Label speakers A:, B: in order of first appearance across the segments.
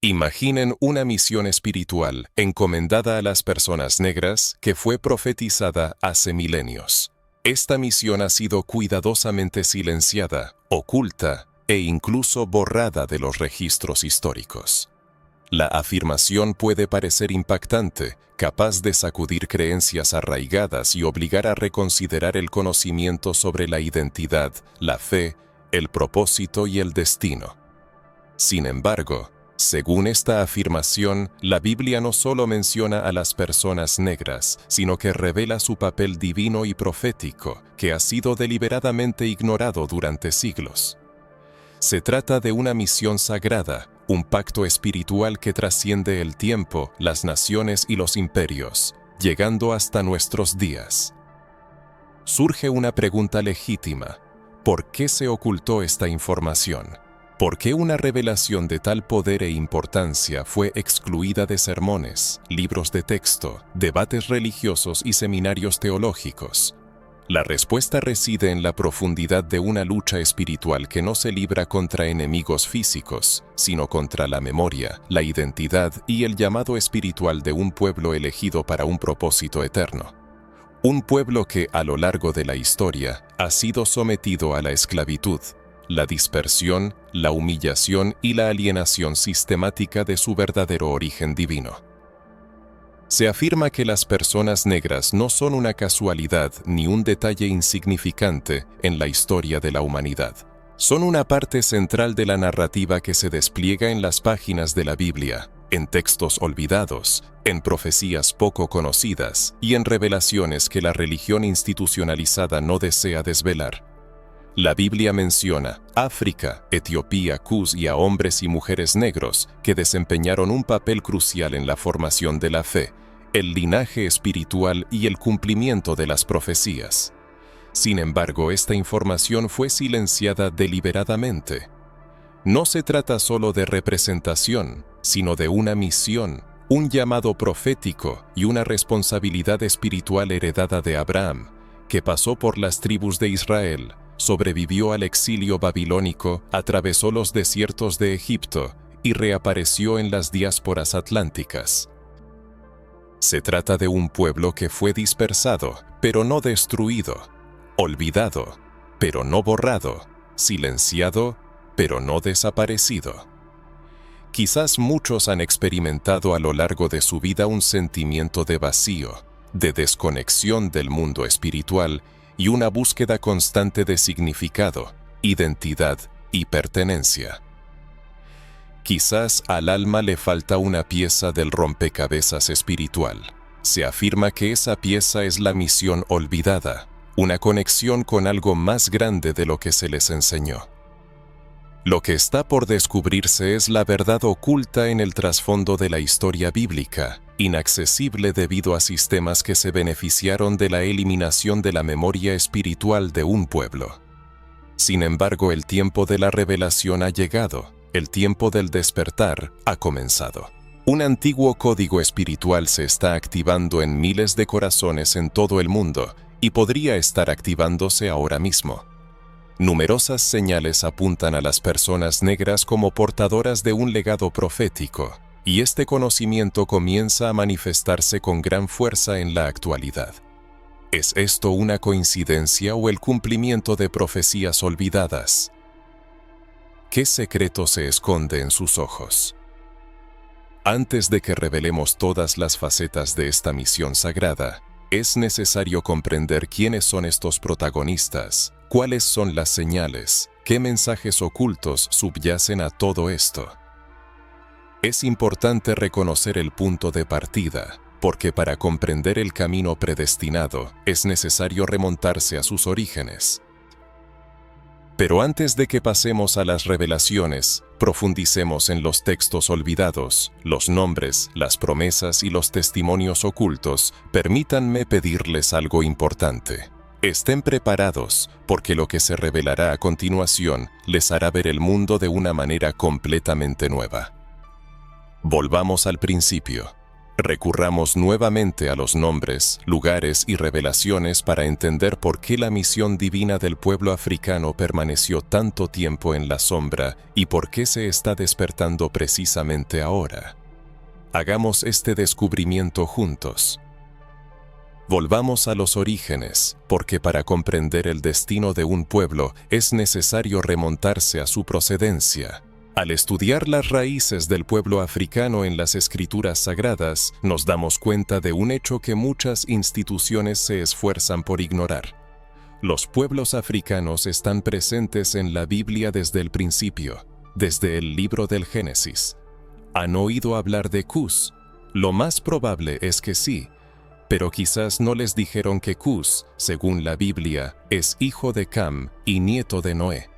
A: Imaginen una misión espiritual encomendada a las personas negras que fue profetizada hace milenios. Esta misión ha sido cuidadosamente silenciada, oculta e incluso borrada de los registros históricos. La afirmación puede parecer impactante, capaz de sacudir creencias arraigadas y obligar a reconsiderar el conocimiento sobre la identidad, la fe, el propósito y el destino. Sin embargo, según esta afirmación, la Biblia no solo menciona a las personas negras, sino que revela su papel divino y profético, que ha sido deliberadamente ignorado durante siglos. Se trata de una misión sagrada, un pacto espiritual que trasciende el tiempo, las naciones y los imperios, llegando hasta nuestros días. Surge una pregunta legítima: ¿por qué se ocultó esta información? ¿Por qué una revelación de tal poder e importancia fue excluida de sermones, libros de texto, debates religiosos y seminarios teológicos? La respuesta reside en la profundidad de una lucha espiritual que no se libra contra enemigos físicos, sino contra la memoria, la identidad y el llamado espiritual de un pueblo elegido para un propósito eterno. Un pueblo que, a lo largo de la historia, ha sido sometido a la esclavitud, la dispersión, la humillación y la alienación sistemática de su verdadero origen divino. Se afirma que las personas negras no son una casualidad ni un detalle insignificante en la historia de la humanidad. Son una parte central de la narrativa que se despliega en las páginas de la Biblia, en textos olvidados, en profecías poco conocidas y en revelaciones que la religión institucionalizada no desea desvelar. La Biblia menciona África, Etiopía, Cus y a hombres y mujeres negros que desempeñaron un papel crucial en la formación de la fe, el linaje espiritual y el cumplimiento de las profecías. Sin embargo, esta información fue silenciada deliberadamente. No se trata solo de representación, sino de una misión, un llamado profético y una responsabilidad espiritual heredada de Abraham, que pasó por las tribus de Israel, sobrevivió al exilio babilónico, atravesó los desiertos de Egipto y reapareció en las diásporas atlánticas. Se trata de un pueblo que fue dispersado, pero no destruido, olvidado, pero no borrado, silenciado, pero no desaparecido. Quizás muchos han experimentado a lo largo de su vida un sentimiento de vacío, de desconexión del mundo espiritual y una búsqueda constante de significado, identidad y pertenencia. Quizás al alma le falta una pieza del rompecabezas espiritual. Se afirma que esa pieza es la misión olvidada, una conexión con algo más grande de lo que se les enseñó. Lo que está por descubrirse es la verdad oculta en el trasfondo de la historia bíblica, inaccesible debido a sistemas que se beneficiaron de la eliminación de la memoria espiritual de un pueblo. Sin embargo, el tiempo de la revelación ha llegado, el tiempo del despertar ha comenzado. Un antiguo código espiritual se está activando en miles de corazones en todo el mundo y podría estar activándose ahora mismo. Numerosas señales apuntan a las personas negras como portadoras de un legado profético, y este conocimiento comienza a manifestarse con gran fuerza en la actualidad. ¿Es esto una coincidencia o el cumplimiento de profecías olvidadas? ¿Qué secreto se esconde en sus ojos? Antes de que revelemos todas las facetas de esta misión sagrada, es necesario comprender quiénes son estos protagonistas, cuáles son las señales, qué mensajes ocultos subyacen a todo esto. Es importante reconocer el punto de partida, porque para comprender el camino predestinado es necesario remontarse a sus orígenes. Pero antes de que pasemos a las revelaciones, profundicemos en los textos olvidados, los nombres, las promesas y los testimonios ocultos. Permítanme pedirles algo importante. Estén preparados, porque lo que se revelará a continuación les hará ver el mundo de una manera completamente nueva. Volvamos al principio. Recurramos nuevamente a los nombres, lugares y revelaciones para entender por qué la misión divina del pueblo africano permaneció tanto tiempo en la sombra y por qué se está despertando precisamente ahora. Hagamos este descubrimiento juntos. Volvamos a los orígenes, porque para comprender el destino de un pueblo es necesario remontarse a su procedencia. Al estudiar las raíces del pueblo africano en las escrituras sagradas, nos damos cuenta de un hecho que muchas instituciones se esfuerzan por ignorar. Los pueblos africanos están presentes en la Biblia desde el principio, desde el libro del Génesis. ¿Han oído hablar de Cus? Lo más probable es que sí, pero quizás no les dijeron que Cus, según la Biblia, es hijo de Cam y nieto de Noé.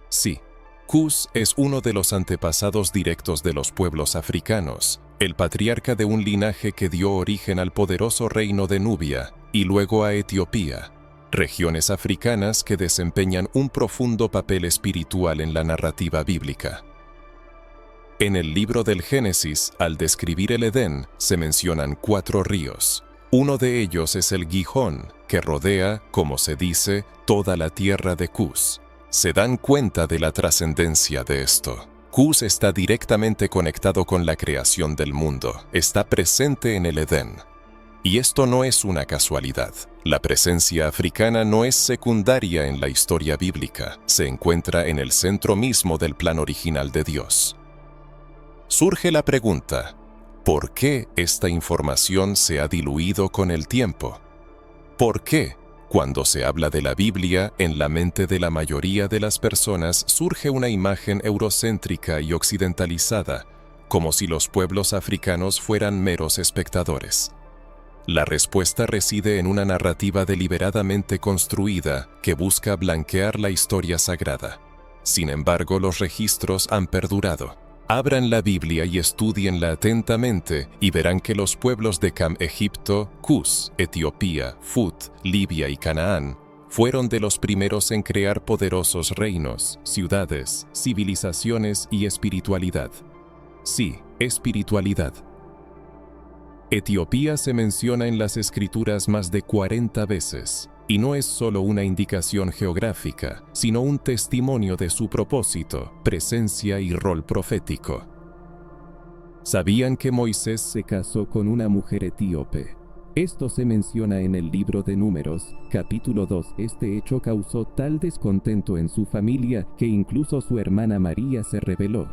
A: Sí. Cus es uno de los antepasados directos de los pueblos africanos, el patriarca de un linaje que dio origen al poderoso reino de Nubia y luego a Etiopía, regiones africanas que desempeñan un profundo papel espiritual en la narrativa bíblica. En el libro del Génesis, al describir el Edén, se mencionan 4 ríos. Uno de ellos es el Gihón, que rodea, como se dice, toda la tierra de Cus. Se dan cuenta de la trascendencia de esto. Cus está directamente conectado con la creación del mundo, está presente en el Edén. Y esto no es una casualidad. La presencia africana no es secundaria en la historia bíblica, se encuentra en el centro mismo del plan original de Dios. Surge la pregunta, ¿por qué esta información se ha diluido con el tiempo? ¿Por qué? Cuando se habla de la Biblia, en la mente de la mayoría de las personas surge una imagen eurocéntrica y occidentalizada, como si los pueblos africanos fueran meros espectadores. La respuesta reside en una narrativa deliberadamente construida que busca blanquear la historia sagrada. Sin embargo, los registros han perdurado. Abran la Biblia y estúdienla atentamente y verán que los pueblos de Cam, Egipto, Cus, Etiopía, Fut, Libia y Canaán fueron de los primeros en crear poderosos reinos, ciudades, civilizaciones y espiritualidad. Sí, espiritualidad. Etiopía se menciona en las escrituras más de 40 veces. Y no es solo una indicación geográfica, sino un testimonio de su propósito, presencia y rol profético. ¿Sabían que Moisés se casó con una mujer etíope? Esto se menciona en el libro de Números, capítulo 2. Este hecho causó tal descontento en su familia que incluso su hermana María se rebeló.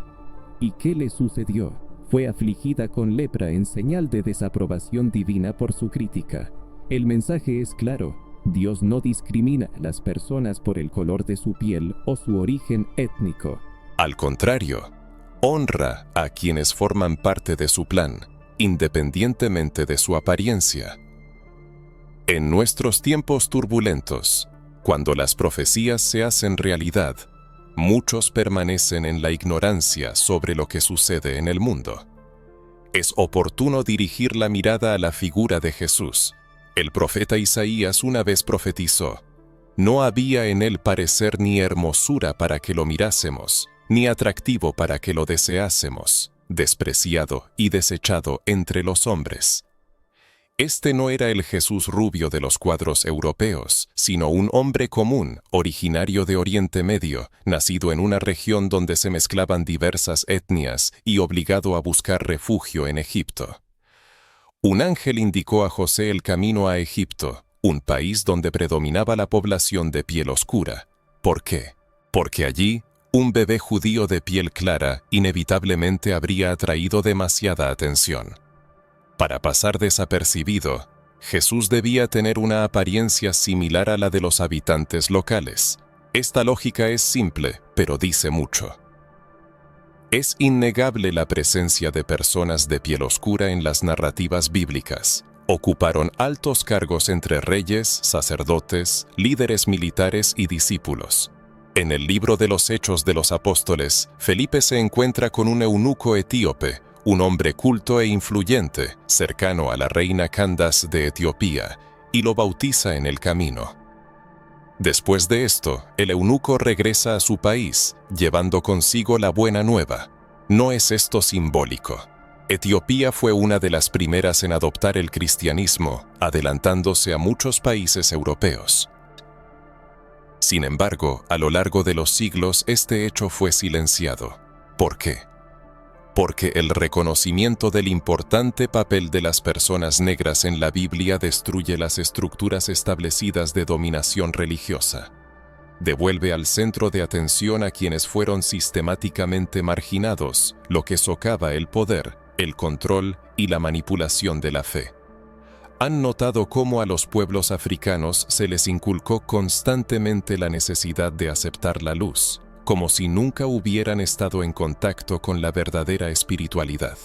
A: ¿Y qué le sucedió? Fue afligida con lepra en señal de desaprobación divina por su crítica. El mensaje es claro. Dios no discrimina a las personas por el color de su piel o su origen étnico. Al contrario, honra a quienes forman parte de su plan, independientemente de su apariencia. En nuestros tiempos turbulentos, cuando las profecías se hacen realidad, muchos permanecen en la ignorancia sobre lo que sucede en el mundo. Es oportuno dirigir la mirada a la figura de Jesús. El profeta Isaías una vez profetizó: no había en él parecer ni hermosura para que lo mirásemos, ni atractivo para que lo deseásemos, despreciado y desechado entre los hombres. Este no era el Jesús rubio de los cuadros europeos, sino un hombre común, originario de Oriente Medio, nacido en una región donde se mezclaban diversas etnias y obligado a buscar refugio en Egipto. Un ángel indicó a José el camino a Egipto, un país donde predominaba la población de piel oscura. ¿Por qué? Porque allí, un bebé judío de piel clara inevitablemente habría atraído demasiada atención. Para pasar desapercibido, Jesús debía tener una apariencia similar a la de los habitantes locales. Esta lógica es simple, pero dice mucho. Es innegable la presencia de personas de piel oscura en las narrativas bíblicas. Ocuparon altos cargos entre reyes, sacerdotes, líderes militares y discípulos. En el libro de los Hechos de los Apóstoles, Felipe se encuentra con un eunuco etíope, un hombre culto e influyente, cercano a la reina Candace de Etiopía, y lo bautiza en el camino. Después de esto, el eunuco regresa a su país, llevando consigo la buena nueva. ¿No es esto simbólico? Etiopía fue una de las primeras en adoptar el cristianismo, adelantándose a muchos países europeos. Sin embargo, a lo largo de los siglos este hecho fue silenciado. ¿Por qué? Porque el reconocimiento del importante papel de las personas negras en la Biblia destruye las estructuras establecidas de dominación religiosa. Devuelve al centro de atención a quienes fueron sistemáticamente marginados, lo que socava el poder, el control y la manipulación de la fe. ¿Han notado cómo a los pueblos africanos se les inculcó constantemente la necesidad de aceptar la luz, como si nunca hubieran estado en contacto con la verdadera espiritualidad?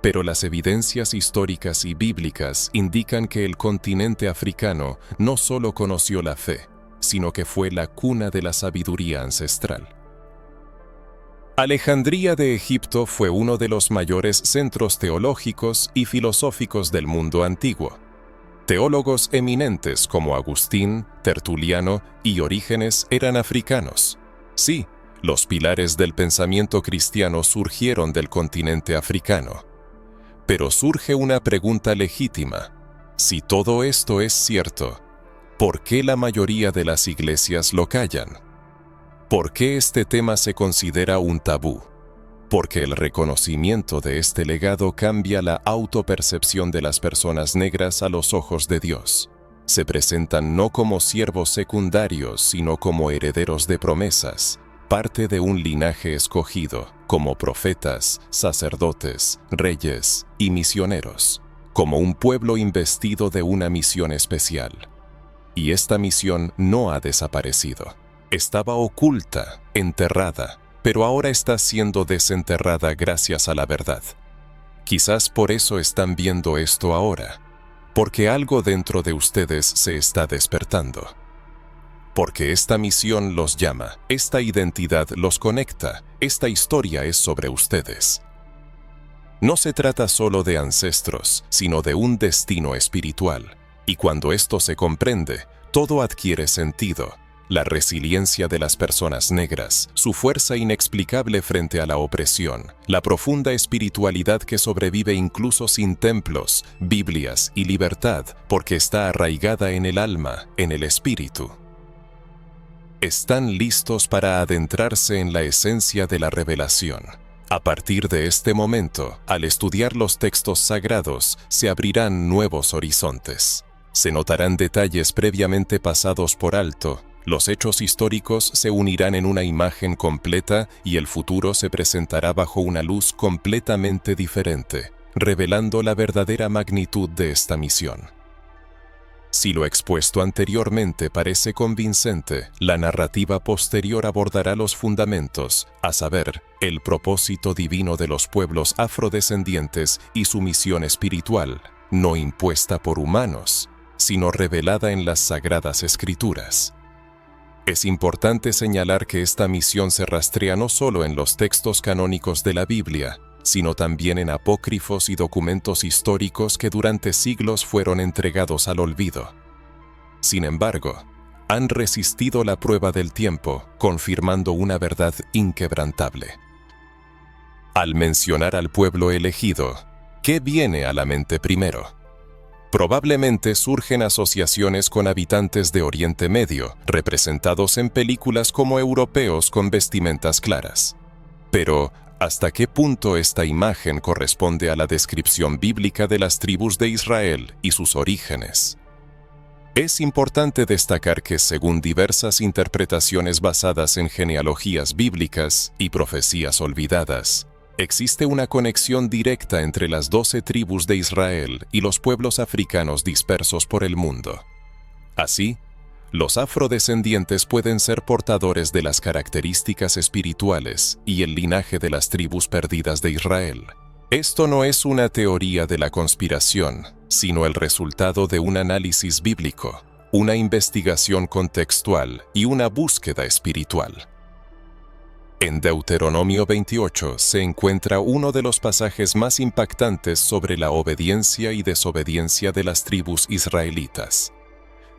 A: Pero las evidencias históricas y bíblicas indican que el continente africano no solo conoció la fe, sino que fue la cuna de la sabiduría ancestral. Alejandría de Egipto fue uno de los mayores centros teológicos y filosóficos del mundo antiguo. Teólogos eminentes como Agustín, Tertuliano y Orígenes eran africanos. Sí, los pilares del pensamiento cristiano surgieron del continente africano. Pero surge una pregunta legítima. Si todo esto es cierto, ¿por qué la mayoría de las iglesias lo callan? ¿Por qué este tema se considera un tabú? Porque el reconocimiento de este legado cambia la autopercepción de las personas negras a los ojos de Dios. Se presentan no como siervos secundarios, sino como herederos de promesas, parte de un linaje escogido, como profetas, sacerdotes, reyes y misioneros, como un pueblo investido de una misión especial. Y esta misión no ha desaparecido. Estaba oculta, enterrada, pero ahora está siendo desenterrada gracias a la verdad. Quizás por eso están viendo esto ahora, porque algo dentro de ustedes se está despertando. Porque esta misión los llama, esta identidad los conecta, esta historia es sobre ustedes. No se trata solo de ancestros, sino de un destino espiritual, y cuando esto se comprende, todo adquiere sentido. La resiliencia de las personas negras, su fuerza inexplicable frente a la opresión, la profunda espiritualidad que sobrevive incluso sin templos, Biblias y libertad, porque está arraigada en el alma, en el espíritu. Están listos para adentrarse en la esencia de la revelación. A partir de este momento, al estudiar los textos sagrados, se abrirán nuevos horizontes. Se notarán detalles previamente pasados por alto. Los hechos históricos se unirán en una imagen completa y el futuro se presentará bajo una luz completamente diferente, revelando la verdadera magnitud de esta misión. Si lo expuesto anteriormente parece convincente, la narrativa posterior abordará los fundamentos, a saber, el propósito divino de los pueblos afrodescendientes y su misión espiritual, no impuesta por humanos, sino revelada en las Sagradas Escrituras. Es importante señalar que esta misión se rastrea no solo en los textos canónicos de la Biblia, sino también en apócrifos y documentos históricos que durante siglos fueron entregados al olvido. Sin embargo, han resistido la prueba del tiempo, confirmando una verdad inquebrantable. Al mencionar al pueblo elegido, ¿qué viene a la mente primero? Probablemente surgen asociaciones con habitantes de Oriente Medio, representados en películas como europeos con vestimentas claras. Pero, ¿hasta qué punto esta imagen corresponde a la descripción bíblica de las tribus de Israel y sus orígenes? Es importante destacar que, según diversas interpretaciones basadas en genealogías bíblicas y profecías olvidadas, existe una conexión directa entre las 12 tribus de Israel y los pueblos africanos dispersos por el mundo. Así, los afrodescendientes pueden ser portadores de las características espirituales y el linaje de las tribus perdidas de Israel. Esto no es una teoría de la conspiración, sino el resultado de un análisis bíblico, una investigación contextual y una búsqueda espiritual. En Deuteronomio 28 se encuentra uno de los pasajes más impactantes sobre la obediencia y desobediencia de las tribus israelitas.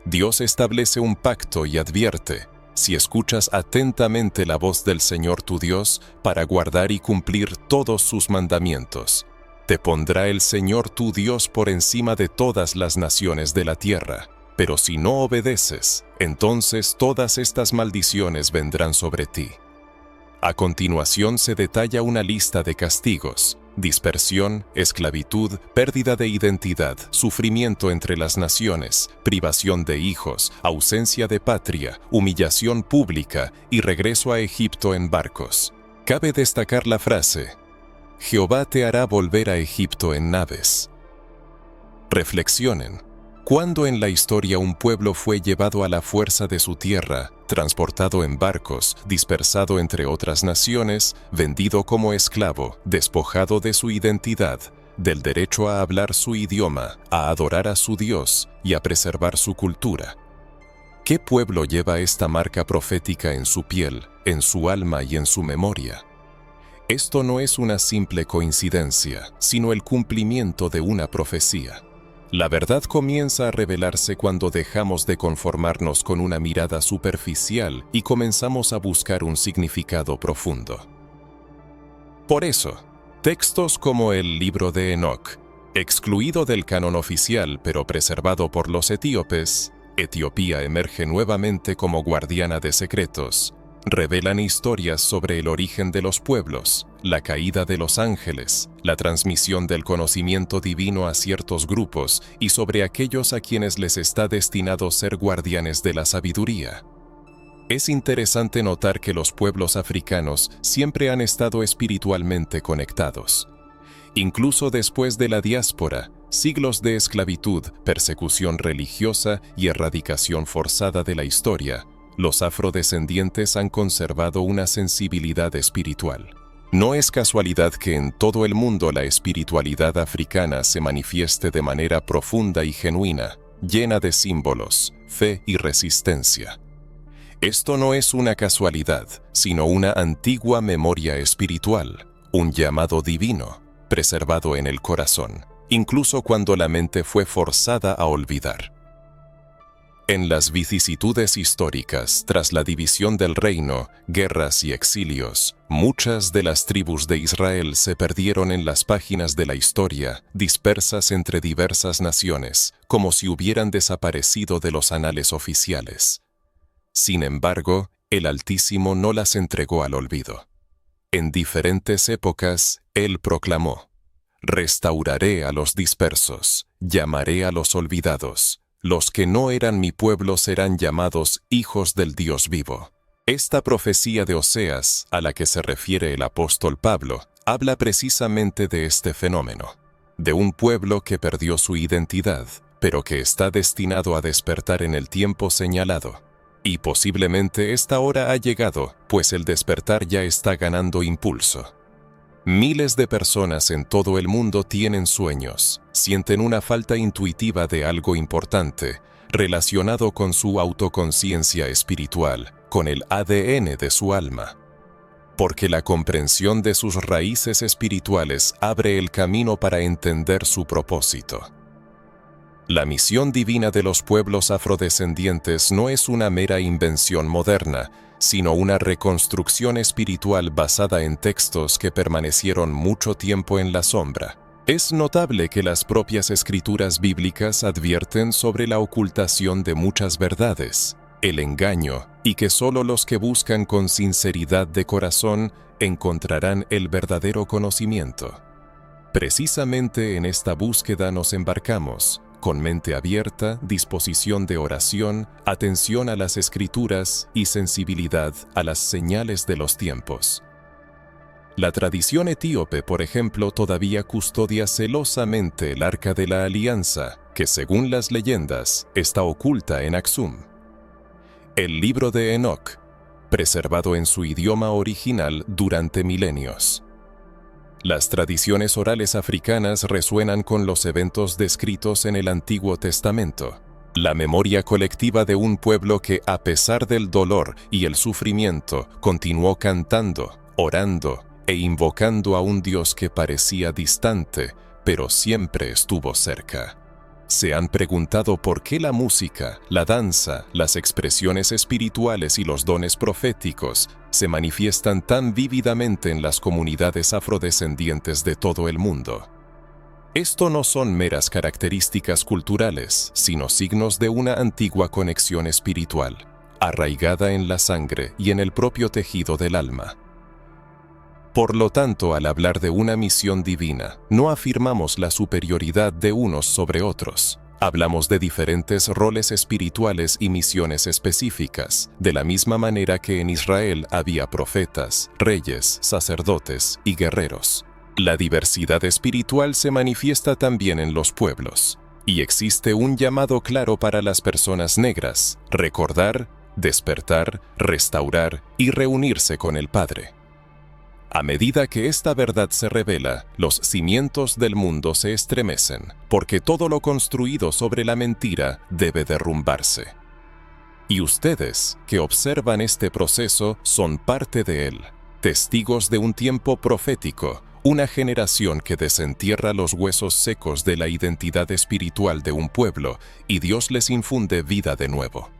A: Dios establece un pacto y advierte: si escuchas atentamente la voz del Señor tu Dios para guardar y cumplir todos sus mandamientos, Te pondrá el Señor tu Dios por encima de todas las naciones de la tierra. Pero si no obedeces, entonces todas estas maldiciones vendrán sobre ti. A continuación se detalla una lista de castigos: dispersión, esclavitud, pérdida de identidad, sufrimiento entre las naciones, privación de hijos, ausencia de patria, humillación pública y regreso a Egipto en barcos. Cabe destacar la frase: Jehová te hará volver a Egipto en naves. Reflexionen. ¿Cuándo en la historia un pueblo fue llevado a la fuerza de su tierra, transportado en barcos, dispersado entre otras naciones, vendido como esclavo, despojado de su identidad, del derecho a hablar su idioma, a adorar a su Dios y a preservar su cultura? ¿Qué pueblo lleva esta marca profética en su piel, en su alma y en su memoria? Esto no es una simple coincidencia, sino el cumplimiento de una profecía. La verdad comienza a revelarse cuando dejamos de conformarnos con una mirada superficial y comenzamos a buscar un significado profundo. Por eso, textos como el Libro de Enoc, excluido del canon oficial pero preservado por los etíopes, Etiopía emerge nuevamente como guardiana de secretos, revelan historias sobre el origen de los pueblos, la caída de los ángeles, la transmisión del conocimiento divino a ciertos grupos y sobre aquellos a quienes les está destinado ser guardianes de la sabiduría. Es interesante notar que los pueblos africanos siempre han estado espiritualmente conectados. Incluso después de la diáspora, siglos de esclavitud, persecución religiosa y erradicación forzada de la historia, los afrodescendientes han conservado una sensibilidad espiritual. No es casualidad que en todo el mundo la espiritualidad africana se manifieste de manera profunda y genuina, llena de símbolos, fe y resistencia. Esto no es una casualidad, sino una antigua memoria espiritual, un llamado divino, preservado en el corazón, incluso cuando la mente fue forzada a olvidar. En las vicisitudes históricas, tras la división del reino, guerras y exilios, muchas de las tribus de Israel se perdieron en las páginas de la historia, dispersas entre diversas naciones, como si hubieran desaparecido de los anales oficiales. Sin embargo, el Altísimo no las entregó al olvido. En diferentes épocas, Él proclamó: «Restauraré a los dispersos, llamaré a los olvidados. Los que no eran mi pueblo serán llamados hijos del Dios vivo». Esta profecía de Oseas, a la que se refiere el apóstol Pablo, habla precisamente de este fenómeno, de un pueblo que perdió su identidad, pero que está destinado a despertar en el tiempo señalado. Y posiblemente esta hora ha llegado, pues el despertar ya está ganando impulso. Miles de personas en todo el mundo tienen sueños, sienten una falta intuitiva de algo importante, relacionado con su autoconciencia espiritual, con el ADN de su alma. Porque la comprensión de sus raíces espirituales abre el camino para entender su propósito. La misión divina de los pueblos afrodescendientes no es una mera invención moderna, sino una reconstrucción espiritual basada en textos que permanecieron mucho tiempo en la sombra. Es notable que las propias escrituras bíblicas advierten sobre la ocultación de muchas verdades, el engaño, y que solo los que buscan con sinceridad de corazón encontrarán el verdadero conocimiento. Precisamente en esta búsqueda nos embarcamos, con mente abierta, disposición de oración, atención a las escrituras y sensibilidad a las señales de los tiempos. La tradición etíope, por ejemplo, todavía custodia celosamente el Arca de la Alianza, que según las leyendas está oculta en Aksum. El Libro de Enoc, preservado en su idioma original durante milenios. Las tradiciones orales africanas resuenan con los eventos descritos en el Antiguo Testamento. La memoria colectiva de un pueblo que, a pesar del dolor y el sufrimiento, continuó cantando, orando e invocando a un Dios que parecía distante, pero siempre estuvo cerca. ¿Se han preguntado por qué la música, la danza, las expresiones espirituales y los dones proféticos se manifiestan tan vívidamente en las comunidades afrodescendientes de todo el mundo? Esto no son meras características culturales, sino signos de una antigua conexión espiritual, arraigada en la sangre y en el propio tejido del alma. Por lo tanto, al hablar de una misión divina, no afirmamos la superioridad de unos sobre otros. Hablamos de diferentes roles espirituales y misiones específicas, de la misma manera que en Israel había profetas, reyes, sacerdotes y guerreros. La diversidad espiritual se manifiesta también en los pueblos, y existe un llamado claro para las personas negras: recordar, despertar, restaurar y reunirse con el Padre. A medida que esta verdad se revela, los cimientos del mundo se estremecen, porque todo lo construido sobre la mentira debe derrumbarse. Y ustedes, que observan este proceso, son parte de él, testigos de un tiempo profético, una generación que desentierra los huesos secos de la identidad espiritual de un pueblo, y Dios les infunde vida de nuevo.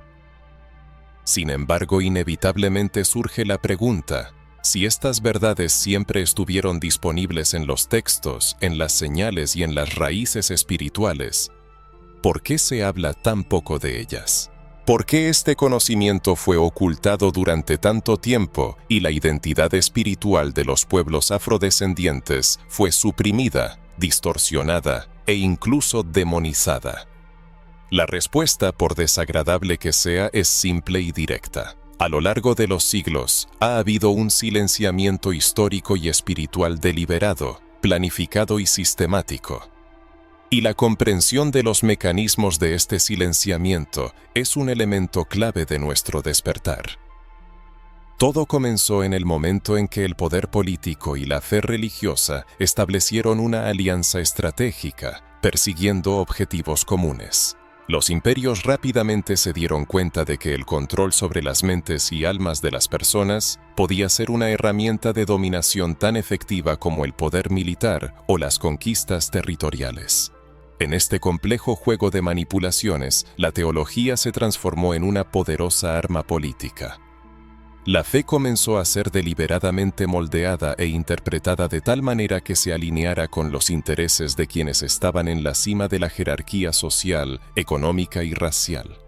A: Sin embargo, inevitablemente surge la pregunta: si estas verdades siempre estuvieron disponibles en los textos, en las señales y en las raíces espirituales, ¿por qué se habla tan poco de ellas? ¿Por qué este conocimiento fue ocultado durante tanto tiempo y la identidad espiritual de los pueblos afrodescendientes fue suprimida, distorsionada e incluso demonizada? La respuesta, por desagradable que sea, es simple y directa. A lo largo de los siglos, ha habido un silenciamiento histórico y espiritual deliberado, planificado y sistemático. Y la comprensión de los mecanismos de este silenciamiento es un elemento clave de nuestro despertar. Todo comenzó en el momento en que el poder político y la fe religiosa establecieron una alianza estratégica, persiguiendo objetivos comunes. Los imperios rápidamente se dieron cuenta de que el control sobre las mentes y almas de las personas podía ser una herramienta de dominación tan efectiva como el poder militar o las conquistas territoriales. En este complejo juego de manipulaciones, la teología se transformó en una poderosa arma política. La fe comenzó a ser deliberadamente moldeada e interpretada de tal manera que se alineara con los intereses de quienes estaban en la cima de la jerarquía social, económica y racial.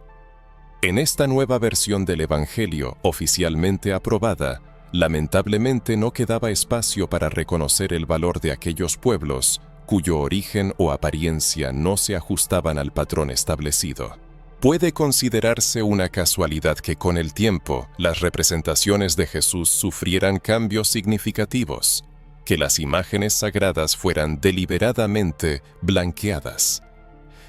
A: En esta nueva versión del Evangelio, oficialmente aprobada, lamentablemente no quedaba espacio para reconocer el valor de aquellos pueblos cuyo origen o apariencia no se ajustaban al patrón establecido. Puede considerarse una casualidad que con el tiempo las representaciones de Jesús sufrieran cambios significativos, que las imágenes sagradas fueran deliberadamente blanqueadas,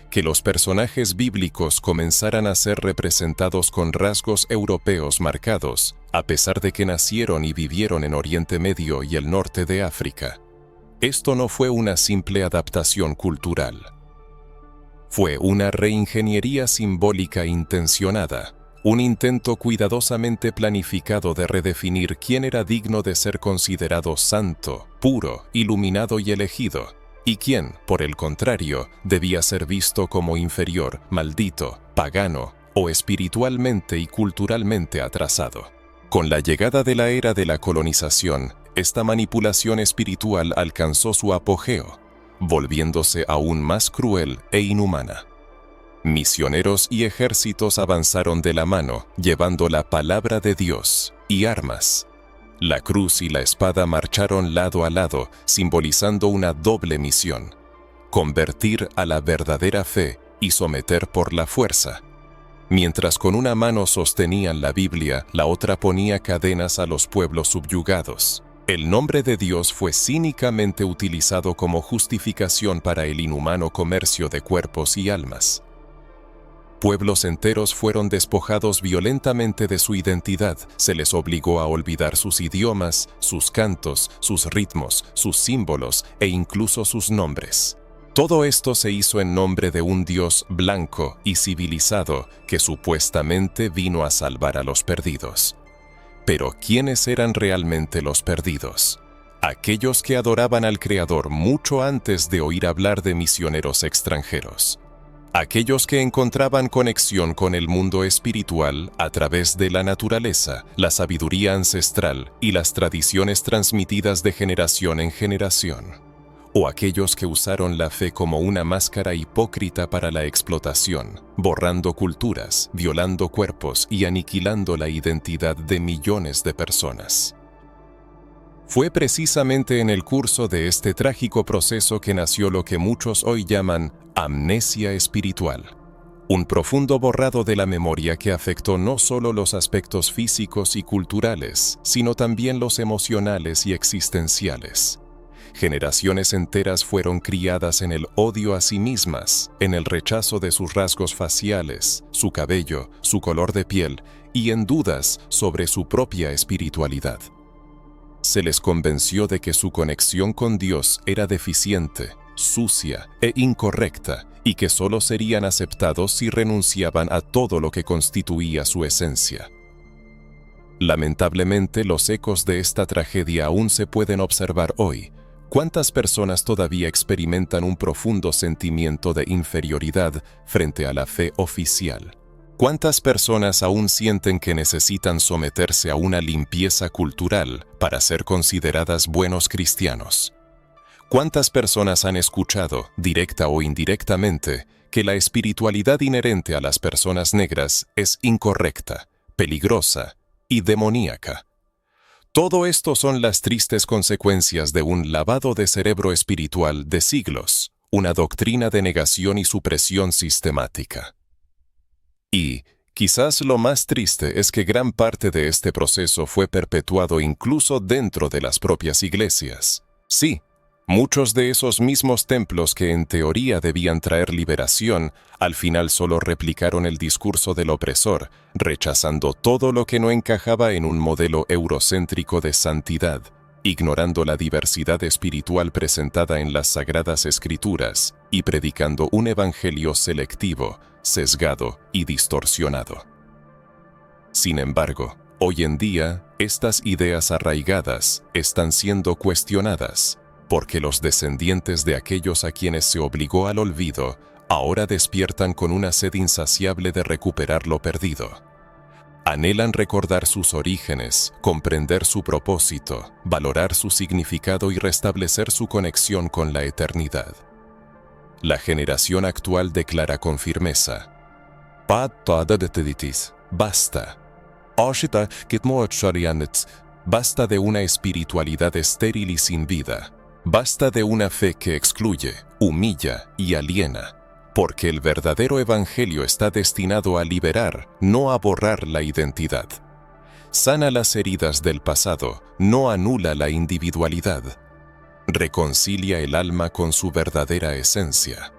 A: que los personajes bíblicos comenzaran a ser representados con rasgos europeos marcados, a pesar de que nacieron y vivieron en Oriente Medio y el norte de África. Esto no fue una simple adaptación cultural. Fue una reingeniería simbólica intencionada, un intento cuidadosamente planificado de redefinir quién era digno de ser considerado santo, puro, iluminado y elegido, y quién, por el contrario, debía ser visto como inferior, maldito, pagano o espiritualmente y culturalmente atrasado. Con la llegada de la era de la colonización, esta manipulación espiritual alcanzó su apogeo, volviéndose aún más cruel e inhumana. Misioneros y ejércitos avanzaron de la mano, llevando la palabra de Dios y armas. La cruz y la espada marcharon lado a lado, simbolizando una doble misión: convertir a la verdadera fe y someter por la fuerza. Mientras con una mano sostenían la Biblia, la otra ponía cadenas a los pueblos subyugados. El nombre de Dios fue cínicamente utilizado como justificación para el inhumano comercio de cuerpos y almas. Pueblos enteros fueron despojados violentamente de su identidad, se les obligó a olvidar sus idiomas, sus cantos, sus ritmos, sus símbolos e incluso sus nombres. Todo esto se hizo en nombre de un Dios blanco y civilizado que supuestamente vino a salvar a los perdidos. Pero ¿quiénes eran realmente los perdidos? Aquellos que adoraban al Creador mucho antes de oír hablar de misioneros extranjeros. Aquellos que encontraban conexión con el mundo espiritual a través de la naturaleza, la sabiduría ancestral y las tradiciones transmitidas de generación en generación. o aquellos que usaron la fe como una máscara hipócrita para la explotación, borrando culturas, violando cuerpos y aniquilando la identidad de millones de personas. Fue precisamente en el curso de este trágico proceso que nació lo que muchos hoy llaman amnesia espiritual, un profundo borrado de la memoria que afectó no solo los aspectos físicos y culturales, sino también los emocionales y existenciales. Generaciones enteras fueron criadas en el odio a sí mismas, en el rechazo de sus rasgos faciales, su cabello, su color de piel y en dudas sobre su propia espiritualidad. Se les convenció de que su conexión con Dios era deficiente, sucia e incorrecta y que solo serían aceptados si renunciaban a todo lo que constituía su esencia. Lamentablemente, los ecos de esta tragedia aún se pueden observar hoy. ¿Cuántas personas todavía experimentan un profundo sentimiento de inferioridad frente a la fe oficial? ¿Cuántas personas aún sienten que necesitan someterse a una limpieza cultural para ser consideradas buenos cristianos? ¿Cuántas personas han escuchado, directa o indirectamente, que la espiritualidad inherente a las personas negras es incorrecta, peligrosa y demoníaca? Todo esto son las tristes consecuencias de un lavado de cerebro espiritual de siglos, una doctrina de negación y supresión sistemática. Y, quizás lo más triste es que gran parte de este proceso fue perpetuado incluso dentro de las propias iglesias. Sí, muchos de esos mismos templos que en teoría debían traer liberación, al final solo replicaron el discurso del opresor, rechazando todo lo que no encajaba en un modelo eurocéntrico de santidad, ignorando la diversidad espiritual presentada en las Sagradas Escrituras y predicando un evangelio selectivo, sesgado y distorsionado. Sin embargo, hoy en día, estas ideas arraigadas están siendo cuestionadas, porque los descendientes de aquellos a quienes se obligó al olvido ahora despiertan con una sed insaciable de recuperar lo perdido. Anhelan recordar sus orígenes, comprender su propósito, valorar su significado y restablecer su conexión con la eternidad. La generación actual declara con firmeza: basta. Basta de una espiritualidad estéril y sin vida. Basta de una fe que excluye, humilla y aliena, porque el verdadero evangelio está destinado a liberar, no a borrar la identidad. Sana las heridas del pasado, no anula la individualidad. Reconcilia el alma con su verdadera esencia.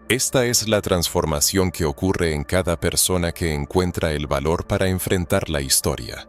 A: Esta es la transformación que ocurre en cada persona que encuentra el valor para enfrentar la historia.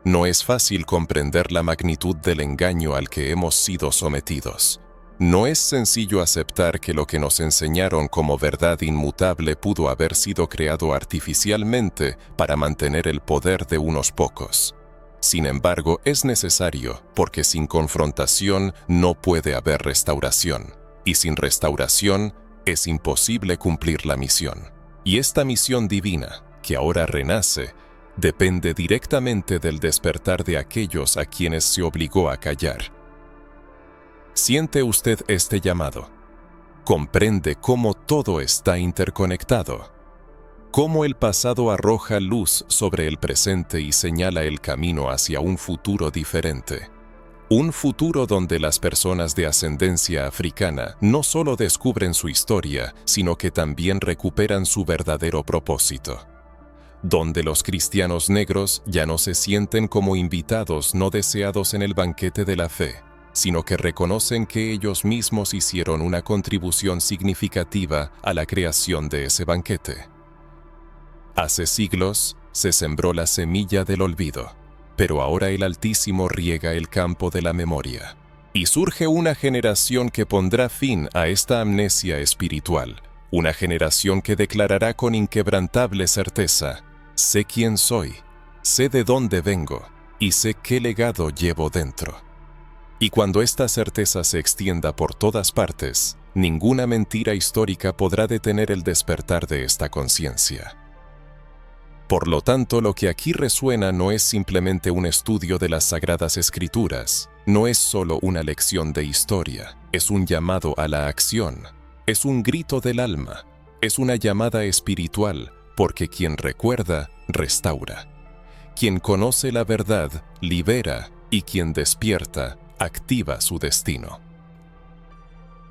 A: No es fácil comprender la magnitud del engaño al que hemos sido sometidos. No es sencillo aceptar que lo que nos enseñaron como verdad inmutable pudo haber sido creado artificialmente para mantener el poder de unos pocos. Sin embargo, es necesario, porque sin confrontación no puede haber restauración, y sin restauración es imposible cumplir la misión. Y esta misión divina, que ahora renace, depende directamente del despertar de aquellos a quienes se obligó a callar. ¿Siente usted este llamado? ¿Comprende cómo todo está interconectado? ¿Cómo el pasado arroja luz sobre el presente y señala el camino hacia un futuro diferente? Un futuro donde las personas de ascendencia africana no solo descubren su historia, sino que también recuperan su verdadero propósito. Donde los cristianos negros ya no se sienten como invitados no deseados en el banquete de la fe, sino que reconocen que ellos mismos hicieron una contribución significativa a la creación de ese banquete. Hace siglos se sembró la semilla del olvido, pero ahora el Altísimo riega el campo de la memoria. Y surge una generación que pondrá fin a esta amnesia espiritual, una generación que declarará con inquebrantable certeza: sé quién soy, sé de dónde vengo y sé qué legado llevo dentro. Y cuando esta certeza se extienda por todas partes, ninguna mentira histórica podrá detener el despertar de esta conciencia. Por lo tanto, lo que aquí resuena no es simplemente un estudio de las Sagradas Escrituras, no es solo una lección de historia, es un llamado a la acción, es un grito del alma, es una llamada espiritual, porque quien recuerda, restaura. Quien conoce la verdad, libera, y quien despierta, activa su destino.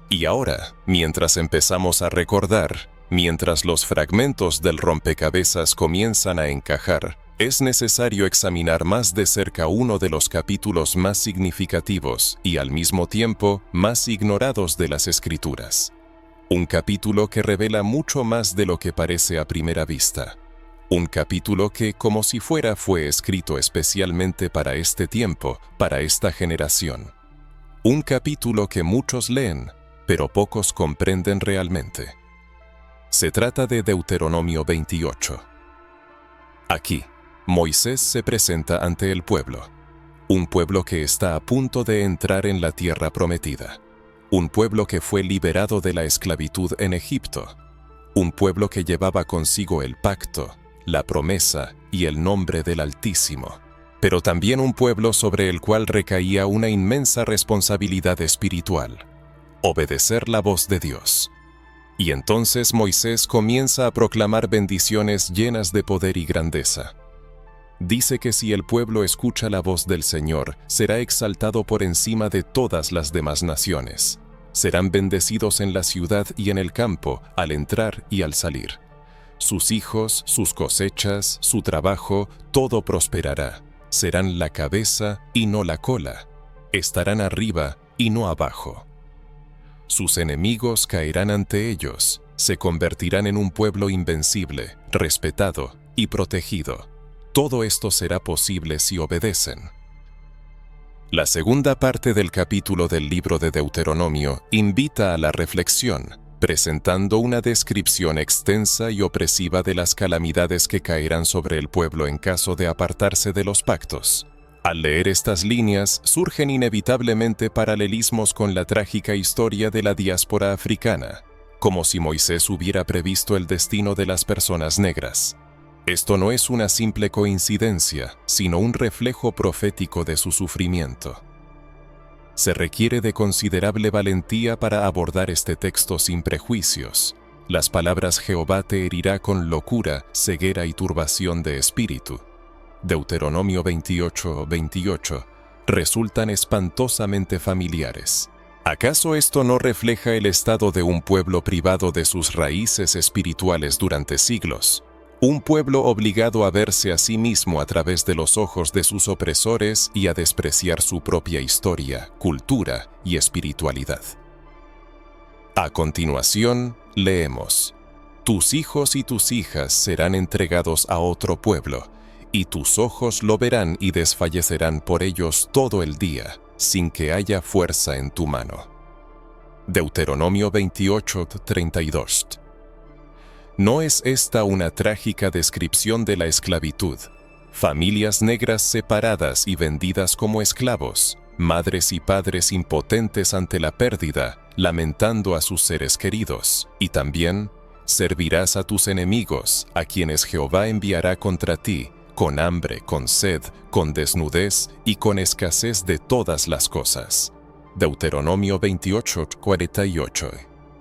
A: Y ahora, mientras empezamos a recordar, mientras los fragmentos del rompecabezas comienzan a encajar, es necesario examinar más de cerca uno de los capítulos más significativos y al mismo tiempo más ignorados de las Escrituras. Un capítulo que revela mucho más de lo que parece a primera vista. Un capítulo que, como si fue escrito especialmente para este tiempo, para esta generación. Un capítulo que muchos leen, pero pocos comprenden realmente. Se trata de Deuteronomio 28. Aquí, Moisés se presenta ante el pueblo, un pueblo que está a punto de entrar en la tierra prometida, un pueblo que fue liberado de la esclavitud en Egipto, un pueblo que llevaba consigo el pacto, la promesa y el nombre del Altísimo, pero también un pueblo sobre el cual recaía una inmensa responsabilidad espiritual: obedecer la voz de Dios. Y entonces Moisés comienza a proclamar bendiciones llenas de poder y grandeza. Dice que si el pueblo escucha la voz del Señor, será exaltado por encima de todas las demás naciones. Serán bendecidos en la ciudad y en el campo, al entrar y al salir. Sus hijos, sus cosechas, su trabajo, todo prosperará. Serán la cabeza y no la cola. Estarán arriba y no abajo. Sus enemigos caerán ante ellos, se convertirán en un pueblo invencible, respetado y protegido. Todo esto será posible si obedecen. La segunda parte del capítulo del libro de Deuteronomio invita a la reflexión, presentando una descripción extensa y opresiva de las calamidades que caerán sobre el pueblo en caso de apartarse de los pactos. Al leer estas líneas, surgen inevitablemente paralelismos con la trágica historia de la diáspora africana, como si Moisés hubiera previsto el destino de las personas negras. Esto no es una simple coincidencia, sino un reflejo profético de su sufrimiento. Se requiere de considerable valentía para abordar este texto sin prejuicios. Las palabras Jehová te herirá con locura, ceguera y turbación de espíritu, Deuteronomio 28:28, resultan espantosamente familiares. ¿Acaso esto no refleja el estado de un pueblo privado de sus raíces espirituales durante siglos? Un pueblo obligado a verse a sí mismo a través de los ojos de sus opresores y a despreciar su propia historia, cultura y espiritualidad. A continuación, leemos: Tus hijos y tus hijas serán entregados a otro pueblo, y tus ojos lo verán y desfallecerán por ellos todo el día, sin que haya fuerza en tu mano. Deuteronomio 28:32. ¿No es esta una trágica descripción de la esclavitud? Familias negras separadas y vendidas como esclavos, madres y padres impotentes ante la pérdida, lamentando a sus seres queridos, y también, servirás a tus enemigos, a quienes Jehová enviará contra ti, con hambre, con sed, con desnudez y con escasez de todas las cosas. Deuteronomio 28:48.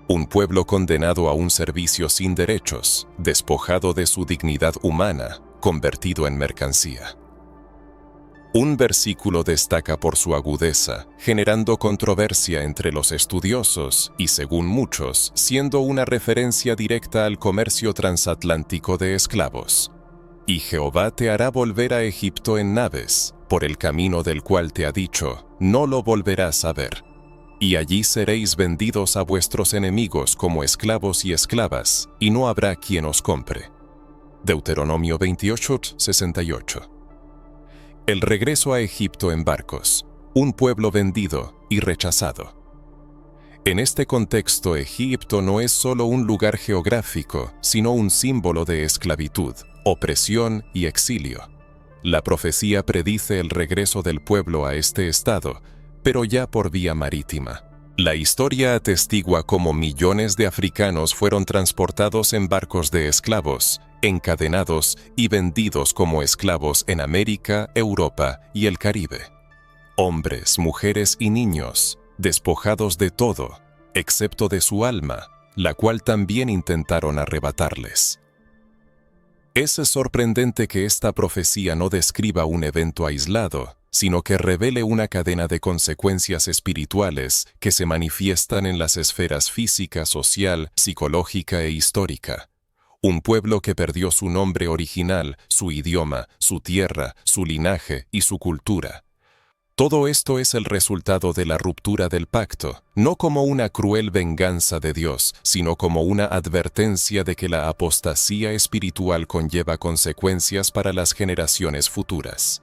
A: Un pueblo condenado a un servicio sin derechos, despojado de su dignidad humana, convertido en mercancía. Un versículo destaca por su agudeza, generando controversia entre los estudiosos y, según muchos, siendo una referencia directa al comercio transatlántico de esclavos. Y Jehová te hará volver a Egipto en naves, por el camino del cual te ha dicho, no lo volverás a ver. Y allí seréis vendidos a vuestros enemigos como esclavos y esclavas, y no habrá quien os compre. Deuteronomio 28:68. El regreso a Egipto en barcos, un pueblo vendido y rechazado. En este contexto, Egipto no es solo un lugar geográfico, sino un símbolo de esclavitud, opresión y exilio. La profecía predice el regreso del pueblo a este estado, pero ya por vía marítima. La historia atestigua cómo millones de africanos fueron transportados en barcos de esclavos, encadenados y vendidos como esclavos en América, Europa y el Caribe. hombres, mujeres y niños, despojados de todo, excepto de su alma, la cual también intentaron arrebatarles. Es sorprendente que esta profecía no describa un evento aislado, sino que revele una cadena de consecuencias espirituales que se manifiestan en las esferas física, social, psicológica e histórica. Un pueblo que perdió su nombre original, su idioma, su tierra, su linaje y su cultura. Todo esto es el resultado de la ruptura del pacto, no como una cruel venganza de Dios, sino como una advertencia de que la apostasía espiritual conlleva consecuencias para las generaciones futuras.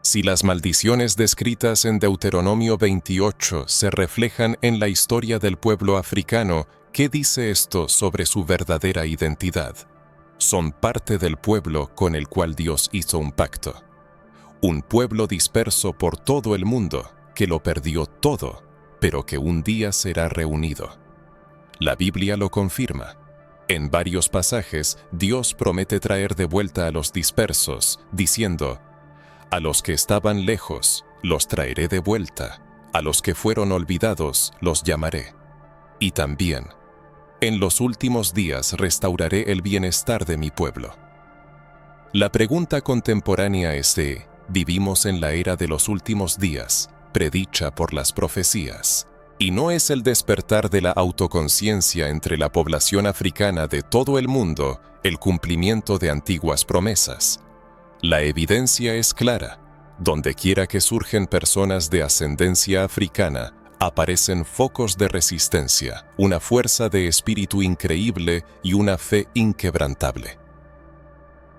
A: Si las maldiciones descritas en Deuteronomio 28 se reflejan en la historia del pueblo africano, ¿qué dice esto sobre su verdadera identidad? Son parte del pueblo con el cual Dios hizo un pacto. Un pueblo disperso por todo el mundo, que lo perdió todo, pero que un día será reunido. La Biblia lo confirma. En varios pasajes, Dios promete traer de vuelta a los dispersos, diciendo: a los que estaban lejos, los traeré de vuelta, a los que fueron olvidados, los llamaré. Y también, en los últimos días restauraré el bienestar de mi pueblo. La pregunta contemporánea es ¿vivimos en la era de los últimos días, predicha por las profecías? Y no es el despertar de la autoconciencia entre la población africana de todo el mundo el cumplimiento de antiguas promesas. La evidencia es clara. Donde quiera que surgen personas de ascendencia africana, aparecen focos de resistencia, una fuerza de espíritu increíble y una fe inquebrantable.